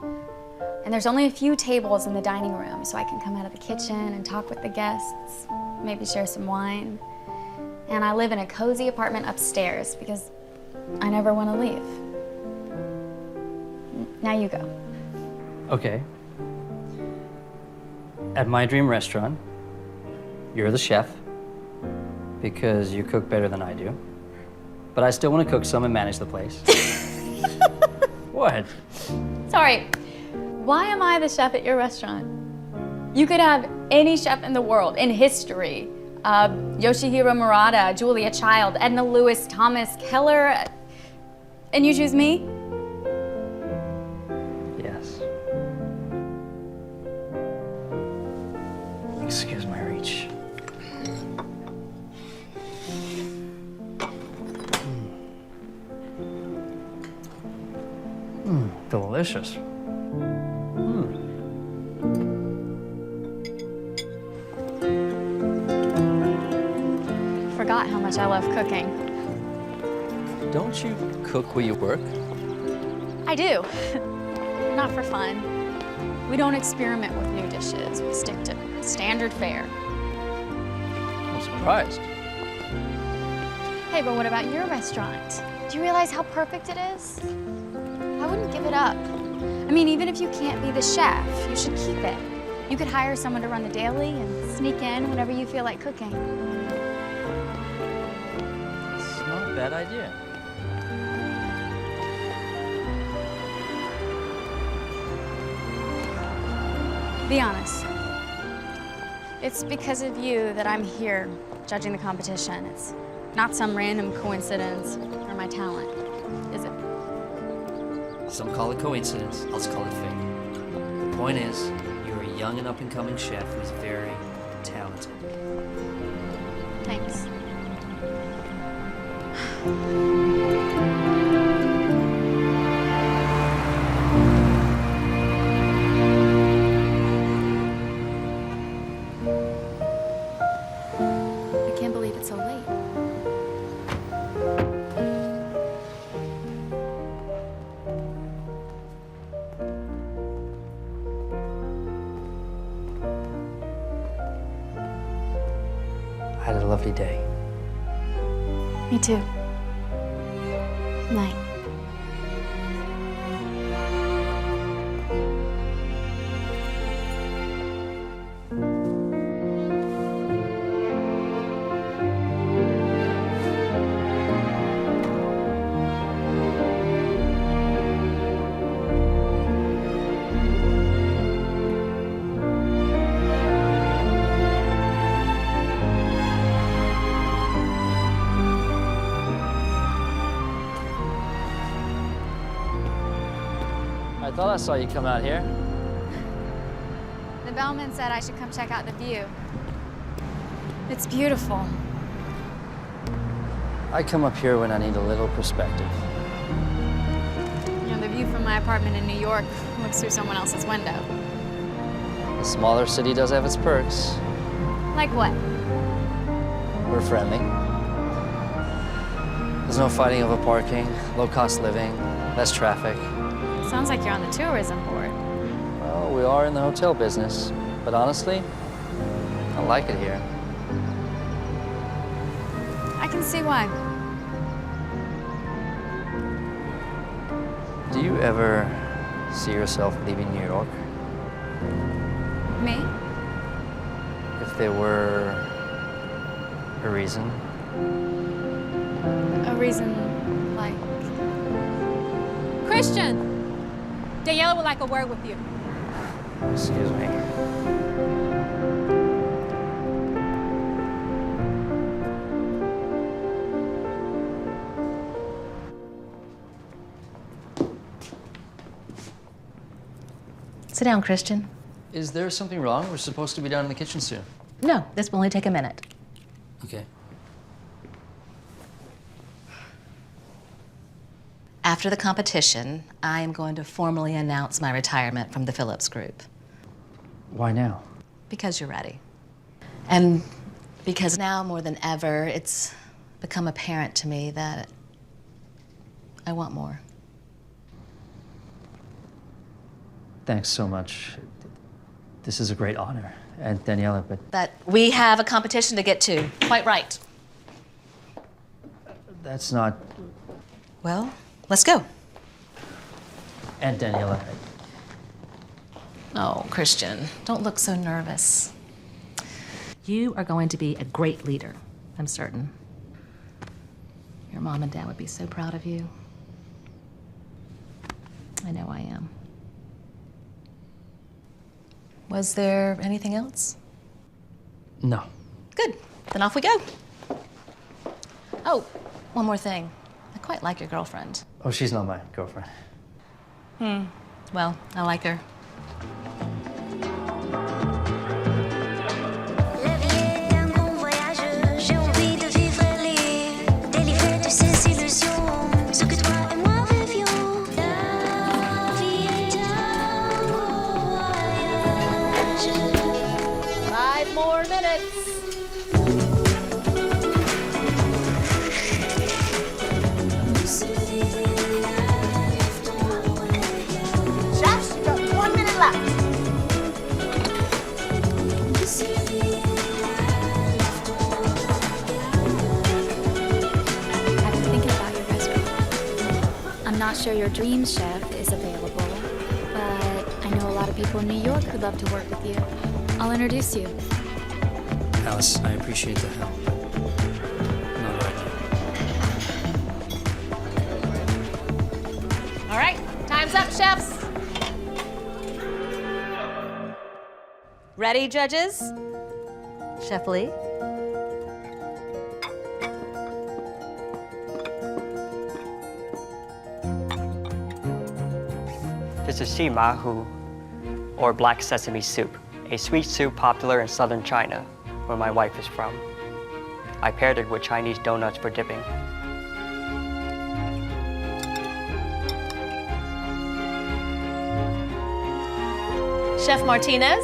D: And there's only a few tables in the dining room, so I can come out of the kitchen and talk with the guests, maybe share some wine. And I live in a cozy apartment upstairs because I never want to leave. Now you go.
B: Okay. At my dream restaurant, you're the chef because you cook better than I do. But I still want to cook some and manage the place. What?
D: Sorry, why am I the chef at your restaurant? You could have any chef in the world, in history. Yoshihiro Murata, Julia Child, Edna Lewis, Thomas Keller, and you choose me?
B: Yes. Excuse my reach. Delicious.
D: Forgot how much I love cooking.
B: Don't you cook where you work?
D: I do. Not for fun. We don't experiment with new dishes. We stick to standard fare.
B: I'm surprised.
D: Hey, but what about your restaurant? Do you realize how perfect it is? I wouldn't give it up. I mean, even if you can't be the chef, you should keep it. You could hire someone to run the daily and sneak in whenever you feel like cooking.
B: It's not a bad idea.
D: Be honest. It's because of you that I'm here judging the competition. It's not some random coincidence or my talent, is it?
B: Some call it coincidence, others call it fate. The point is, you're a young and up-and-coming chef who's very talented.
D: Thanks. I can't believe it's so late.
B: I had a lovely day.
D: Me too. Night.
B: I thought I saw you come out here.
D: The bellman said I should come check out the view. It's beautiful.
B: I come up here when I need a little perspective.
D: You know, the view from my apartment in New York looks through someone else's window.
B: A smaller city does have its perks.
D: Like what?
B: We're friendly. There's no fighting over parking, low-cost living, less traffic.
D: Sounds like you're on the tourism board.
B: Well, we are in the hotel business, but honestly, I like it here.
D: I can see why.
B: Do you ever see yourself leaving New York?
D: Me?
B: If there were a reason?
D: A reason like...
K: Christian! Daniela would like a word with you.
B: Excuse me.
F: Sit down, Christian.
B: Is there something wrong? We're supposed to be down in the kitchen soon.
F: No, this will only take a minute.
B: Okay.
F: After the competition, I am going to formally announce my retirement from the Phillips Group.
B: Why now?
F: Because you're ready. And because now more than ever, it's become apparent to me that I want more.
B: Thanks so much. This is a great honor. And Daniela, but
F: That we have a competition to get to. Quite right.
B: that's not...
F: Well, let's go.
B: And Daniela.
F: Oh, Christian, don't look so nervous. You are going to be a great leader, I'm certain. You're Your mom and dad would be so proud of you. I know I am. Was there anything else?
B: No.
F: Good. Then off we go. Oh, one more thing. I quite like your girlfriend.
B: Oh, she's not my girlfriend.
F: Well, I like her.
H: La vie est un grand voyage, j'ai envie de vivre et lire, délivré de ces illusions, ce que toi et moi rêvions. La vie est un grand voyage.
F: 5 more minutes.
R: Chefs, you've got 1 minute left.
D: I've been thinking about your restaurant. I'm not sure your dream chef is available, but I know a lot of people in New York who'd love to work with you. I'll introduce you.
J: Alice, I appreciate the help, but not right now.
F: All right, time's up, chefs. Ready, judges? Chef Lee?
Q: This is simahu, or black sesame soup, a sweet soup popular in southern China, where my wife is from. I paired it with Chinese donuts for dipping.
F: Chef Martinez?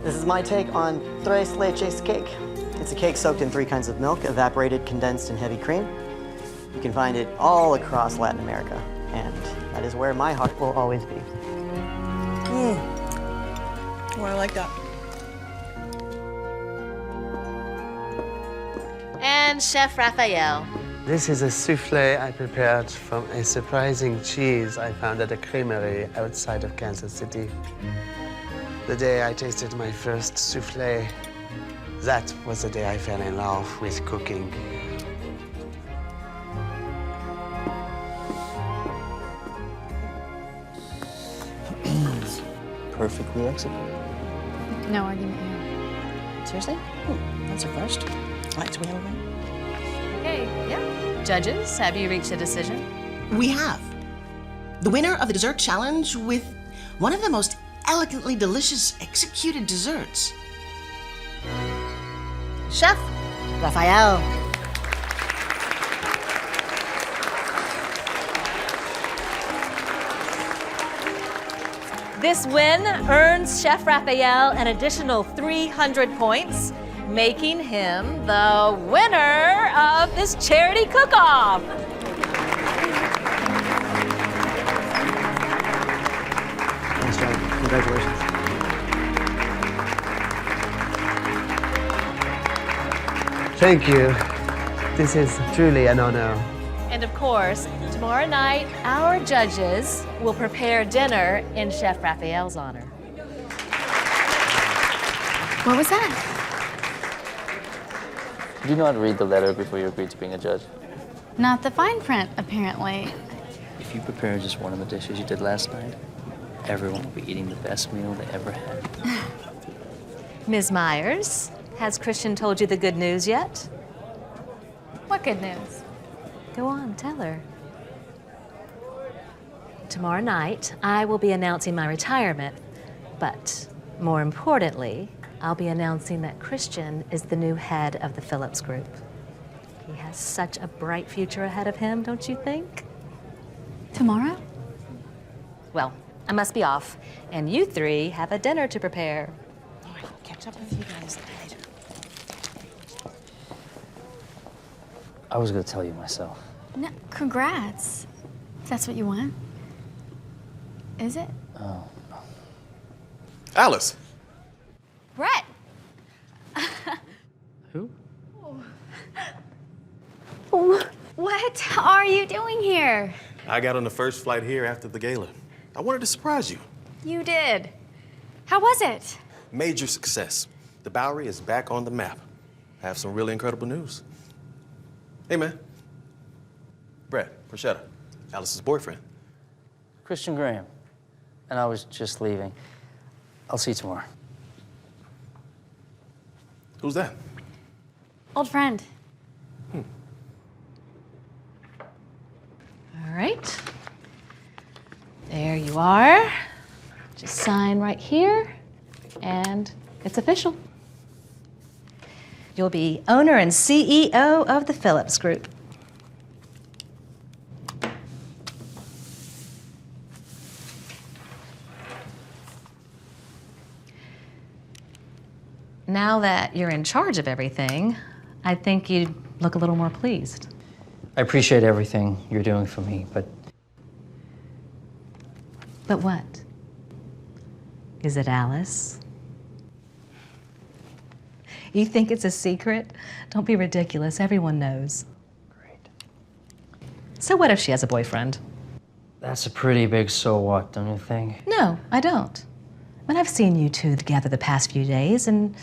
C: This is my take on tres leches cake. It's a cake soaked in 3 kinds of milk, evaporated, condensed, and heavy cream. You can find it all across Latin America, and that is where my heart will always be.
R: Oh, I like that.
F: And Chef Raphael.
S: This is a souffle I prepared from a surprising cheese I found at a creamery outside of Kansas City. The day I tasted my first souffle, that was the day I fell in love with cooking.
B: Perfectly executed.
D: No argument here.
R: Seriously? That's a first. All right, so we have a win.
F: Okay, yeah. Judges, have you reached a decision?
R: We have. The winner of the dessert challenge with one of the most elegantly delicious executed desserts. Chef Raphael.
F: This win earns Chef Raphael an additional 300 points, making him the winner of this charity cook-off.
C: Nice job. Congratulations.
S: Thank you. This is truly an honor.
F: And of course, tomorrow night, our judges will prepare dinner in Chef Raphael's honor.
D: What was that?
U: Did you not read the letter before you agreed to being a judge?
D: Not the fine print, apparently.
B: If you prepare just one of the dishes you did last night, everyone will be eating the best meal they ever had.
F: Ms. Myers, has Christian told you the good news yet?
D: What good news?
F: Go on, tell her. Tomorrow night, I will be announcing my retirement, but more importantly, I'll be announcing that Christian is the new head of the Phillips Group. He has such a bright future ahead of him, don't you think?
D: Tomorrow?
F: Well, I must be off, and you 3 have a dinner to prepare.
R: All right, catch up with you guys later.
B: I was gonna tell you myself.
D: No, congrats. If that's what you want. Is it?
B: Oh.
E: Alice.
D: Brett!
B: Who?
D: What are you doing here?
E: I got on the first flight here after the gala. I wanted to surprise you.
D: You did. How was it?
E: Major success. The Bowery is back on the map. I have some really incredible news. Hey, man. Rashetta, Alice's boyfriend.
B: Christian Graham. And I was just leaving. I'll see you tomorrow.
E: Who's that?
D: Old friend.
N: All right. There you are. Just sign right here, and it's official. You'll be owner and CEO of the Phillips Group. Now that you're in charge of everything, I think you'd look a little more pleased.
B: I appreciate everything you're doing for me, but
N: But what? Is it Alice? You think it's a secret? Don't be ridiculous. Everyone knows.
B: Great.
N: So what if she has a boyfriend?
B: that's a pretty big so what, don't you think?
N: No, I don't. But I've seen you two together the past few days, and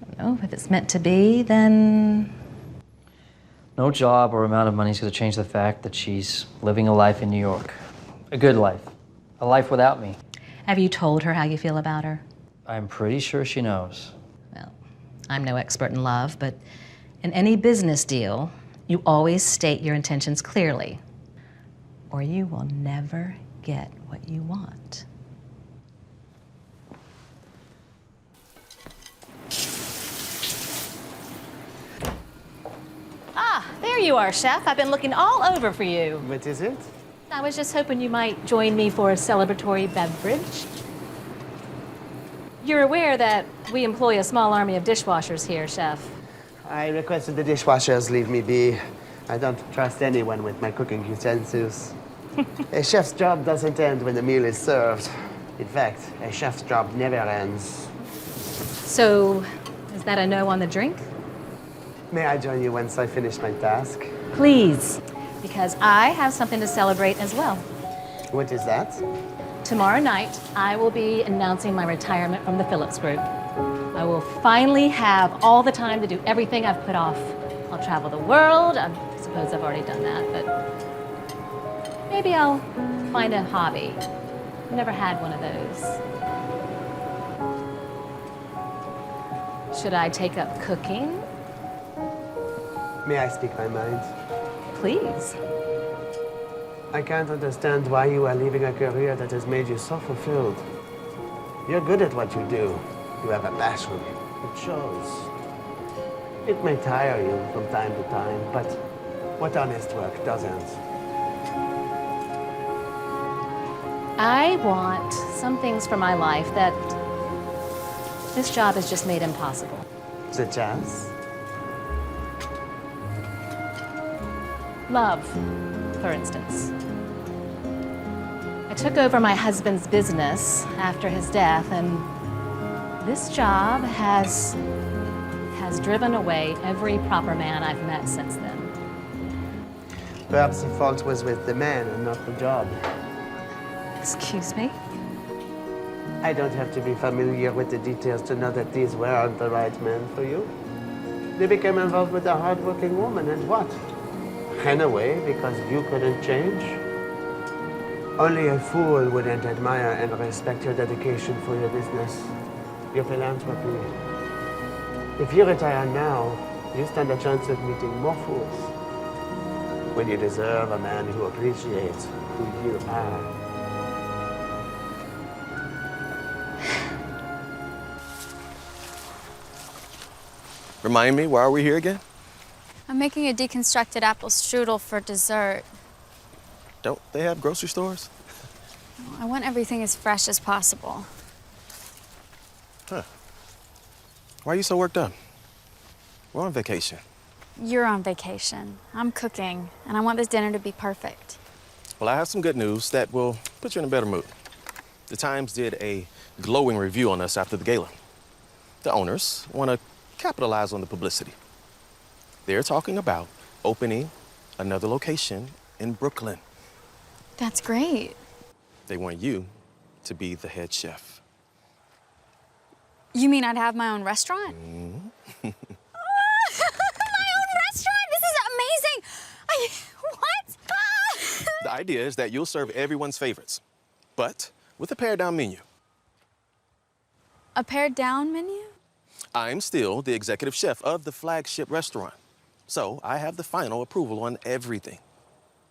N: I don't know, if it's meant to be, then
B: No job or amount of money is going to change the fact that she's living a life in New York. A good life. A life without me.
N: have you told her how you feel about her?
B: I'm pretty sure she knows.
N: Well, I'm no expert in love, but in any business deal, you always state your intentions clearly, or you will never get what you want. Ah, there you are, Chef. I've been looking all over for you.
S: What is it?
N: I was just hoping you might join me for a celebratory beverage. You're aware that we employ a small army of dishwashers here, Chef.
S: I requested the dishwashers leave me be. I don't trust anyone with my cooking utensils. A chef's job doesn't end when the meal is served. In fact, a chef's job never ends.
N: So, is that a no on the drink?
S: May I join you once I finish my task?
N: Please, because I have something to celebrate as well.
S: What is that?
N: Tomorrow night, I will be announcing my retirement from the Phillips Group. I will finally have all the time to do everything I've put off. I'll travel the world. I suppose I've already done that, but maybe I'll find a hobby. I've never had one of those. Should I take up cooking?
S: May I speak my mind?
N: Please.
S: I can't understand why you are leaving a career that has made you so fulfilled. You're good at what you do. You have a passion. It shows. It may tire you from time to time, but what honest work doesn't?
N: I want some things for my life that this job has just made impossible.
S: Such as?
N: Love, for instance. I took over my husband's business after his death, and this job has driven away every proper man I've met since then.
S: Perhaps the fault was with the man and not the job.
N: Excuse me?
S: I don't have to be familiar with the details to know that these weren't the right men for you. They became involved with a hard-working woman, and what? Ran away because you couldn't change? Only a fool wouldn't admire and respect your dedication for your business, your philanthropy. If you retire now, you stand a chance of meeting more fools. When you deserve a man who appreciates who you are.
E: Remind me, why are we here again?
D: I'm making a deconstructed apple strudel for dessert.
E: Don't they have grocery stores?
D: I want everything as fresh as possible.
E: Huh. Why are you so worked up? We're on vacation.
D: You're on vacation. I'm cooking, and I want this dinner to be perfect.
E: Well, I have some good news that will put you in a better mood. The Times did a glowing review on us after the gala. The owners want to capitalize on the publicity. They're talking about opening another location in Brooklyn.
D: That's great.
E: They want you to be the head chef.
D: You mean I'd have my own restaurant? My own restaurant? This is amazing! What?
E: idea is that you'll serve everyone's favorites, but with a pared-down menu.
D: A pared down menu?
E: I'm still the executive chef of the flagship restaurant, so I have the final approval on everything.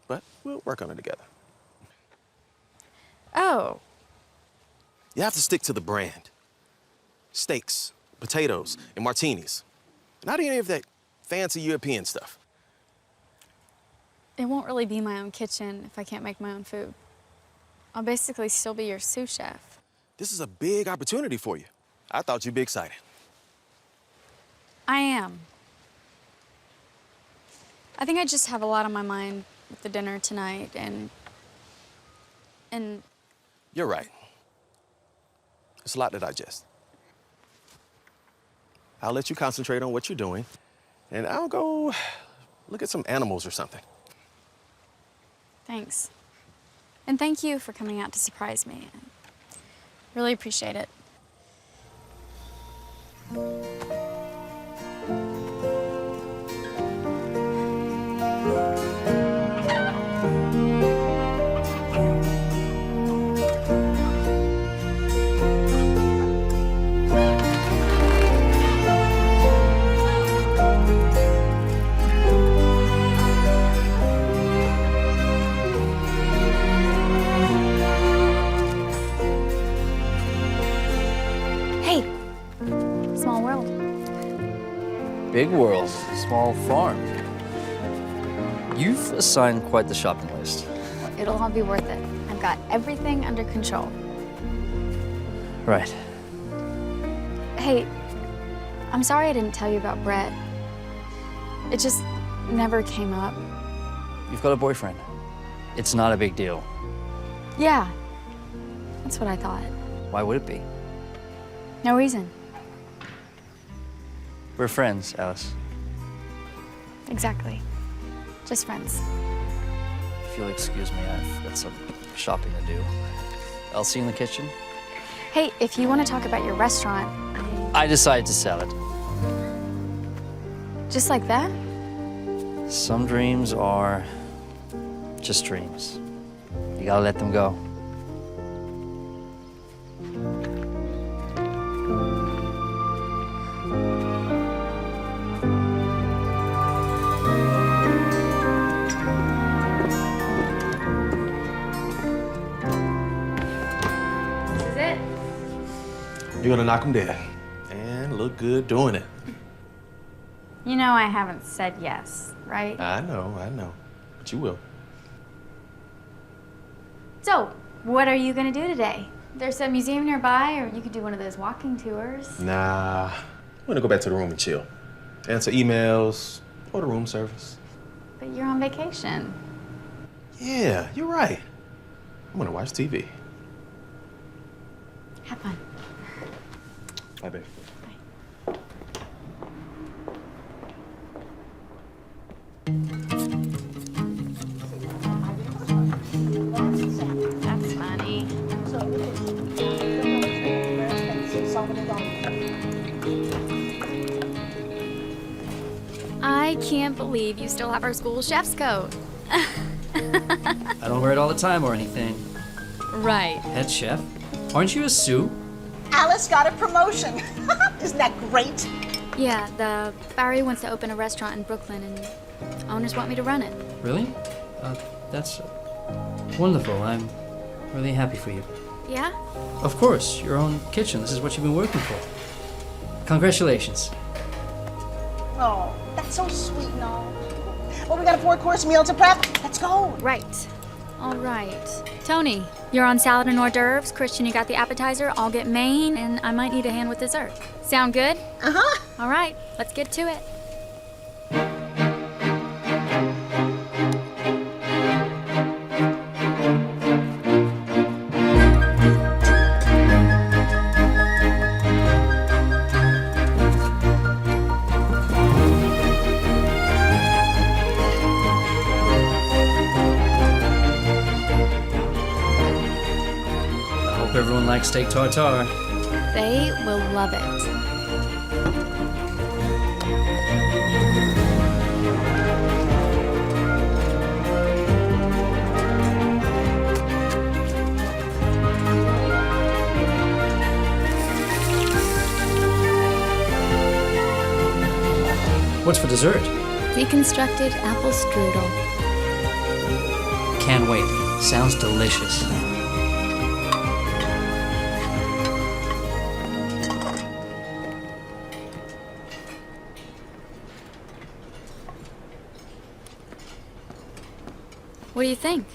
E: But we'll work on it together.
D: Oh.
E: You have to stick to the brand. Steaks, potatoes, and martinis. Not any of that fancy European stuff.
D: It won't really be my own kitchen if I can't make my own food. I'll basically still be your sous chef.
E: This is a big opportunity for you. I thought you'd be excited.
D: I am. I think I just have a lot on my mind with the dinner tonight and
E: You're right. It's a lot to digest. I'll let you concentrate on what you're doing, and I'll go look at some animals or something.
D: thanks. And thank you for coming out to surprise me. Really appreciate it. Hey, small world.
B: Big world, small farm. You've assigned quite the shopping list.
D: It'll all be worth it. I've got everything under control.
B: Right.
D: Hey, I'm sorry I didn't tell you about Brett. It just never came up.
B: You've got a boyfriend. It's not a big deal.
D: Yeah, that's what I thought.
B: Why would it be?
D: No reason.
B: We're friends, Alice.
D: Exactly. Just friends.
B: If you'll excuse me, I've got some shopping to do. I'll see you in the kitchen.
D: Hey, if you want to talk about your restaurant,
B: I decided to sell it.
D: just like that?
B: Some dreams are just dreams. You gotta let them go.
D: This is it?
E: You're gonna knock them dead and look good doing it.
D: You know I haven't said yes, right?
E: I know, but you will.
D: So, what are you gonna do today? There's a museum nearby, or you could do one of those walking tours.
E: Nah, I'm gonna go back to the room and chill. Answer emails, order room service.
D: But you're on vacation.
E: Yeah, you're right. I'm gonna watch TV.
D: Have fun.
E: Bye, babe.
D: That's funny. I can't believe you still have our school chef's coat.
J: I don't wear it all the time or anything.
N: Right.
J: Head chef? Aren't you a sous?
R: Alice got a promotion. Isn't that great?
D: Yeah, the Bowery wants to open a restaurant in Brooklyn, and owners want me to run it.
J: Really? That's wonderful. I'm really happy for you.
D: Yeah?
J: Of course, your own kitchen. This is what you've been working for. Congratulations.
R: Oh, that's so sweet and all. Well, we got a 4-course meal to prep. Let's go.
D: Right. All right. Tony, you're on salad and hors d'oeuvres. Christian, you got the appetizer. I'll get main, and I might need a hand with dessert. Sound good?
R: Uh-huh.
D: All right, let's get to it.
J: I hope everyone likes steak tartare.
D: They will love it.
B: What's for dessert?
D: Deconstructed apple strudel.
B: Can't wait. Sounds delicious.
D: What do you think?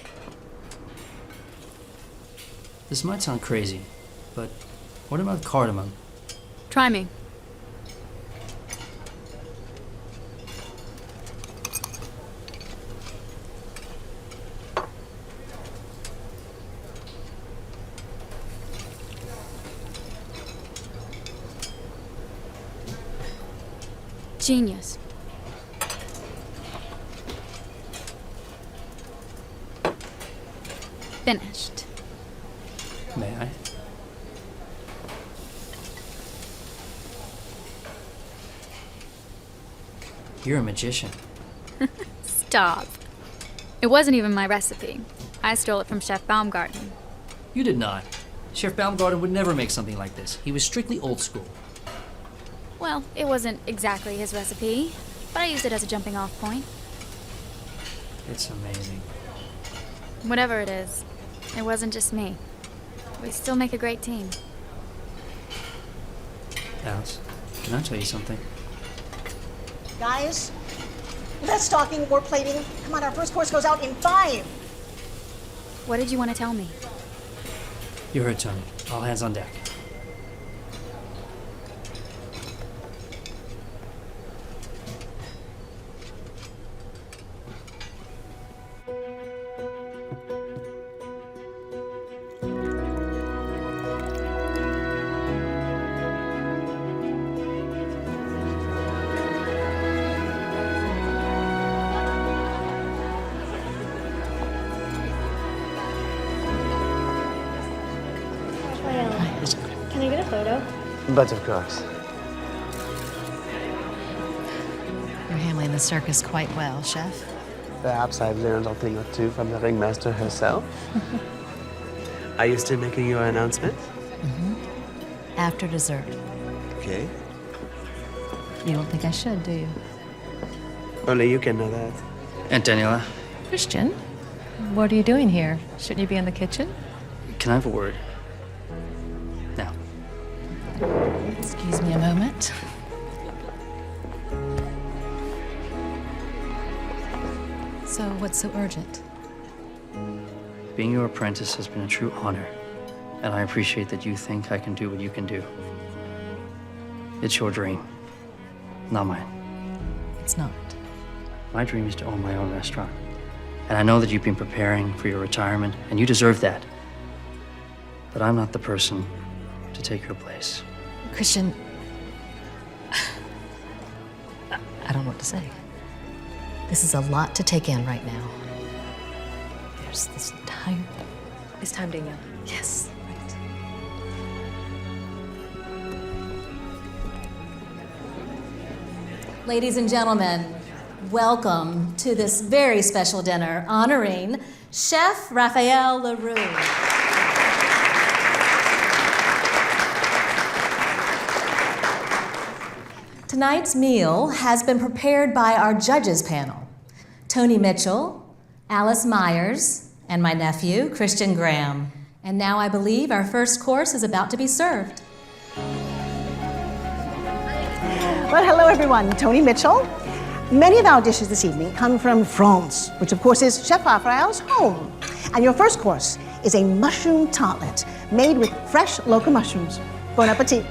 B: This might sound crazy, but what about cardamom?
D: Try me. Genius. Finished.
B: May I? You're a magician.
D: Stop. It wasn't even my recipe. I stole it from Chef Baumgarten.
B: You did not. Chef Baumgarten would never make something like this. He was strictly old school.
D: Well, it wasn't exactly his recipe, but I used it as a jumping off point.
B: It's amazing.
D: Whatever it is, it wasn't just me. We still make a great team.
B: Alice, can I tell you something?
R: Guys, less talking, more plating. Come on, our first course goes out in 5.
D: What did you want to tell me?
B: You heard Tony. All hands on deck.
O: Can I get a photo?
S: But of course.
F: You're handling the circus quite well, Chef.
S: Perhaps I've learned a thing or two from the ringmaster herself. Are you still making your announcement?
F: After dessert.
S: Okay.
F: You don't think I should, do you?
S: Only you can know that.
B: Aunt Daniela,
F: Christian, what are you doing here? Shouldn't you be in the kitchen?
B: can I have a word? Now.
F: Excuse me a moment. So, what's so urgent?
B: Being your apprentice has been a true honor, and I appreciate that you think I can do what you can do. It's your dream, not mine.
F: It's not.
B: My dream is to own my own restaurant. And I know that you've been preparing for your retirement, and you deserve that. But I'm not the person to take your place.
F: Christian, I don't know what to say. This is a lot to take in right now. There's this entire...
O: It's time, Danielle.
F: Yes, right. Ladies and gentlemen, welcome to this very special dinner honoring Chef Raphael LaRue. Tonight's meal has been prepared by our judges panel, Tony Mitchell, Alice Myers, and my nephew, Christian Graham. And now I believe our first course is about to be served.
R: Well, hello everyone, Tony Mitchell. Many of our dishes this evening come from France, which of course is Chef Raphael's home. And your first course is a mushroom tartlet made with fresh local mushrooms. Bon appetit.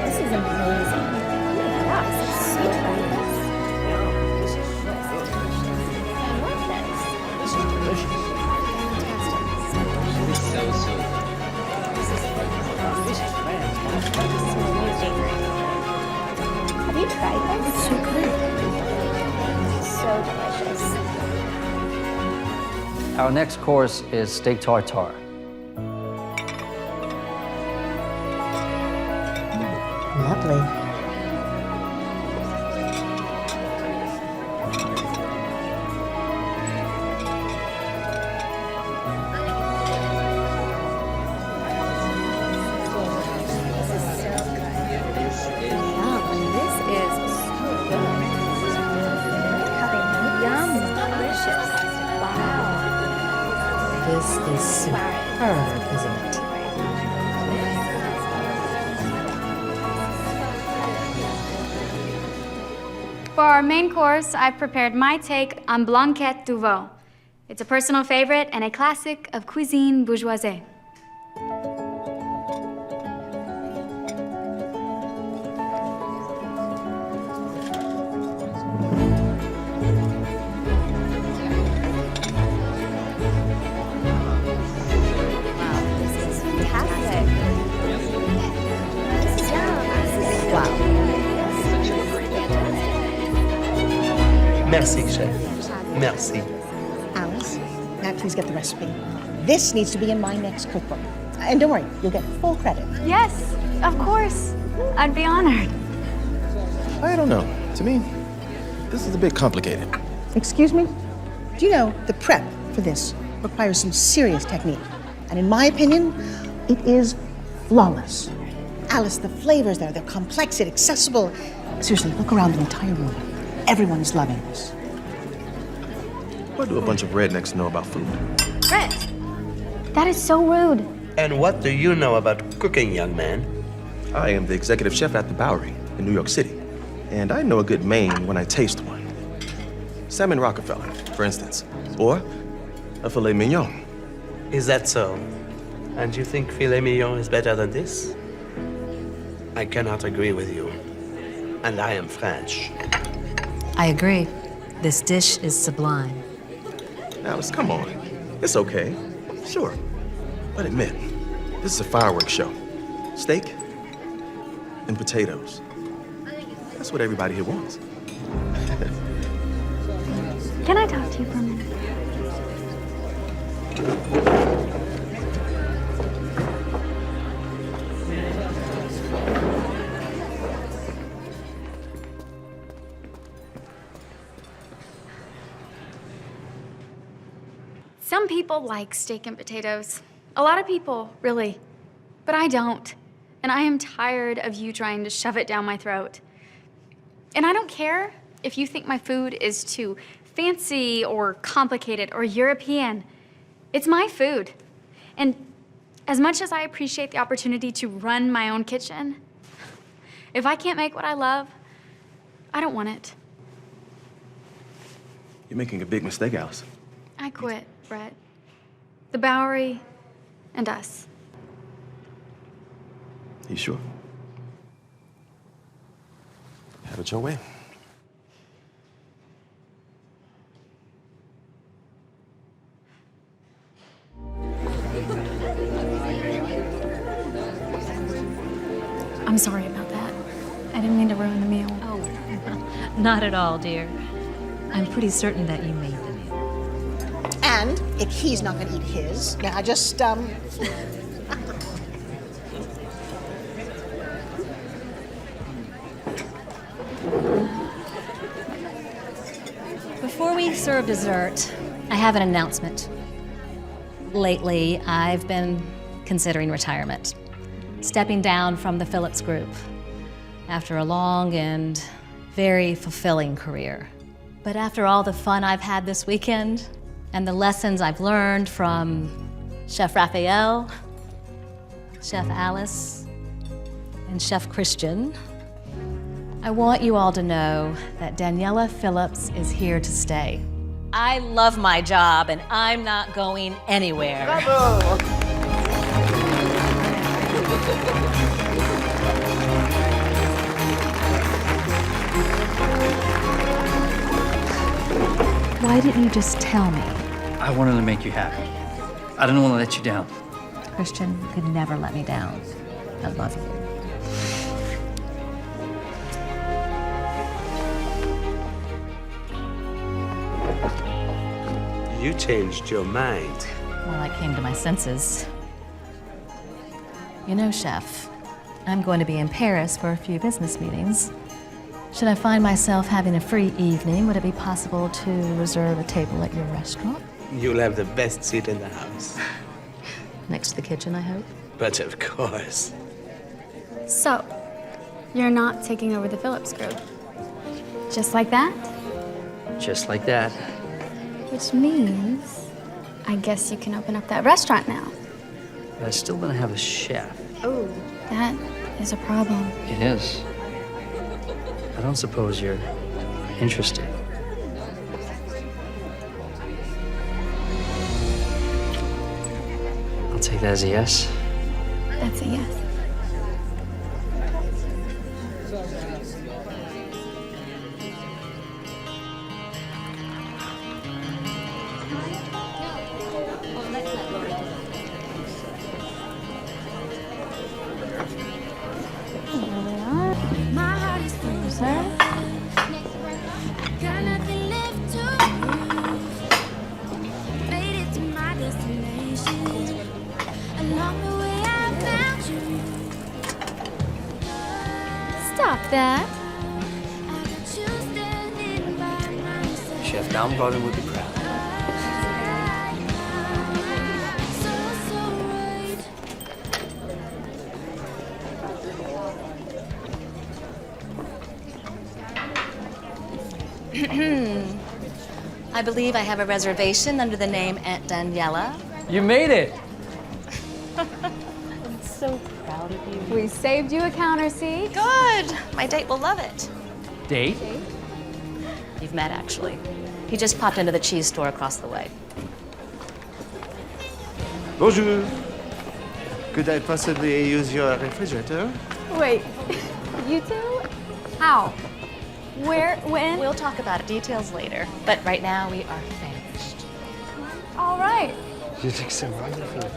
O: This is amazing. Yeah, this is so delicious. I love this. This is delicious. Have you tried this? It's so good. So delicious.
B: Our next course is steak tartare.
R: Lovely.
D: For our main course, I've prepared my take on blanquette du veau. It's a personal favorite and a classic of cuisine bourgeoisie.
S: Merci, chef. Merci.
R: Alice, now please get the recipe. This needs to be in my next cookbook. And don't worry, you'll get full credit.
D: Yes, of course. I'd be honored.
E: I don't know. To me, this is a bit complicated.
R: Excuse me? Do you know the prep for this requires some serious technique? And in my opinion, it is flawless. Alice, the flavors there, they're complex yet accessible. Seriously, look around the entire room. Everyone is loving this.
E: What do a bunch of rednecks know about food?
D: Brett, that is so rude.
S: And what do you know about cooking, young man?
E: I am the executive chef at the Bowery in New York City, and I know a good main when I taste one. Salmon Rockefeller, for instance, or a filet mignon.
S: Is that so? And you think filet mignon is better than this? I cannot agree with you. And I am French.
F: I agree. This dish is sublime.
E: Alice, come on. It's okay. Sure. But admit, this is a fireworks show. Steak and potatoes. That's what everybody here wants.
D: Can I talk to you for a minute? Some people like steak and potatoes. A lot of people, really. But I don't. And I am tired of you trying to shove it down my throat. And I don't care if you think my food is too fancy or complicated or European. It's my food. And as much as I appreciate the opportunity to run my own kitchen, if I can't make what I love, I don't want it.
E: You're making a big mistake, Alice.
D: I quit, Brett. The Bowery and us.
E: You sure? Have it your way.
D: I'm sorry about that. I didn't mean to ruin the meal.
N: Oh, not at all, dear. I'm pretty certain that you made the meal.
R: And if he's not going to eat his, now just,
N: Before we serve dessert, I have an announcement. Lately, I've been considering retirement, stepping down from the Phillips Group after a long and very fulfilling career. But after all the fun I've had this weekend and the lessons I've learned from Chef Raphael, Chef Alice, and Chef Christian, I want you all to know that Daniela Phillips is here to stay. I love my job and I'm not going anywhere.
R: Bravo!
N: Why didn't you just tell me?
J: I wanted to make you happy. I didn't want to let you down.
N: Christian, you could never let me down. I love you.
S: You changed your mind.
N: Well, I came to my senses. You know, Chef, I'm going to be in Paris for a few business meetings. Should I find myself having a free evening, would it be possible to reserve a table at your restaurant?
S: You'll have the best seat in the house.
N: Next to the kitchen, I hope.
S: But of course.
D: So, you're not taking over the Phillips Group. Just like that?
J: Just like that.
D: Which means, I guess you can open up that restaurant now.
J: But I still want to have a chef.
D: Oh, that is a problem.
J: It is. I don't suppose you're
B: interested. I'll take that as a yes.
D: That's a yes.
H: My heart is full of love. Got nothing left to prove. Made it to my destination. Along the way I found you.
D: Stop that.
H: I got you standing by my side.
B: Chef Baumgarten would be proud.
H: So right.
N: I believe I have a reservation under the name Aunt Daniela.
M: You made it.
N: I'm so proud of you.
D: We saved you a counter seat.
N: Good. My date will love it.
M: Date?
N: You've met, actually. He just popped into the cheese store across the way.
S: Bonjour. Could I possibly use your refrigerator?
D: Wait, you two? How? Where? When?
N: We'll talk about it, details later. But right now, we are famished.
D: All right.
S: You look so wonderful.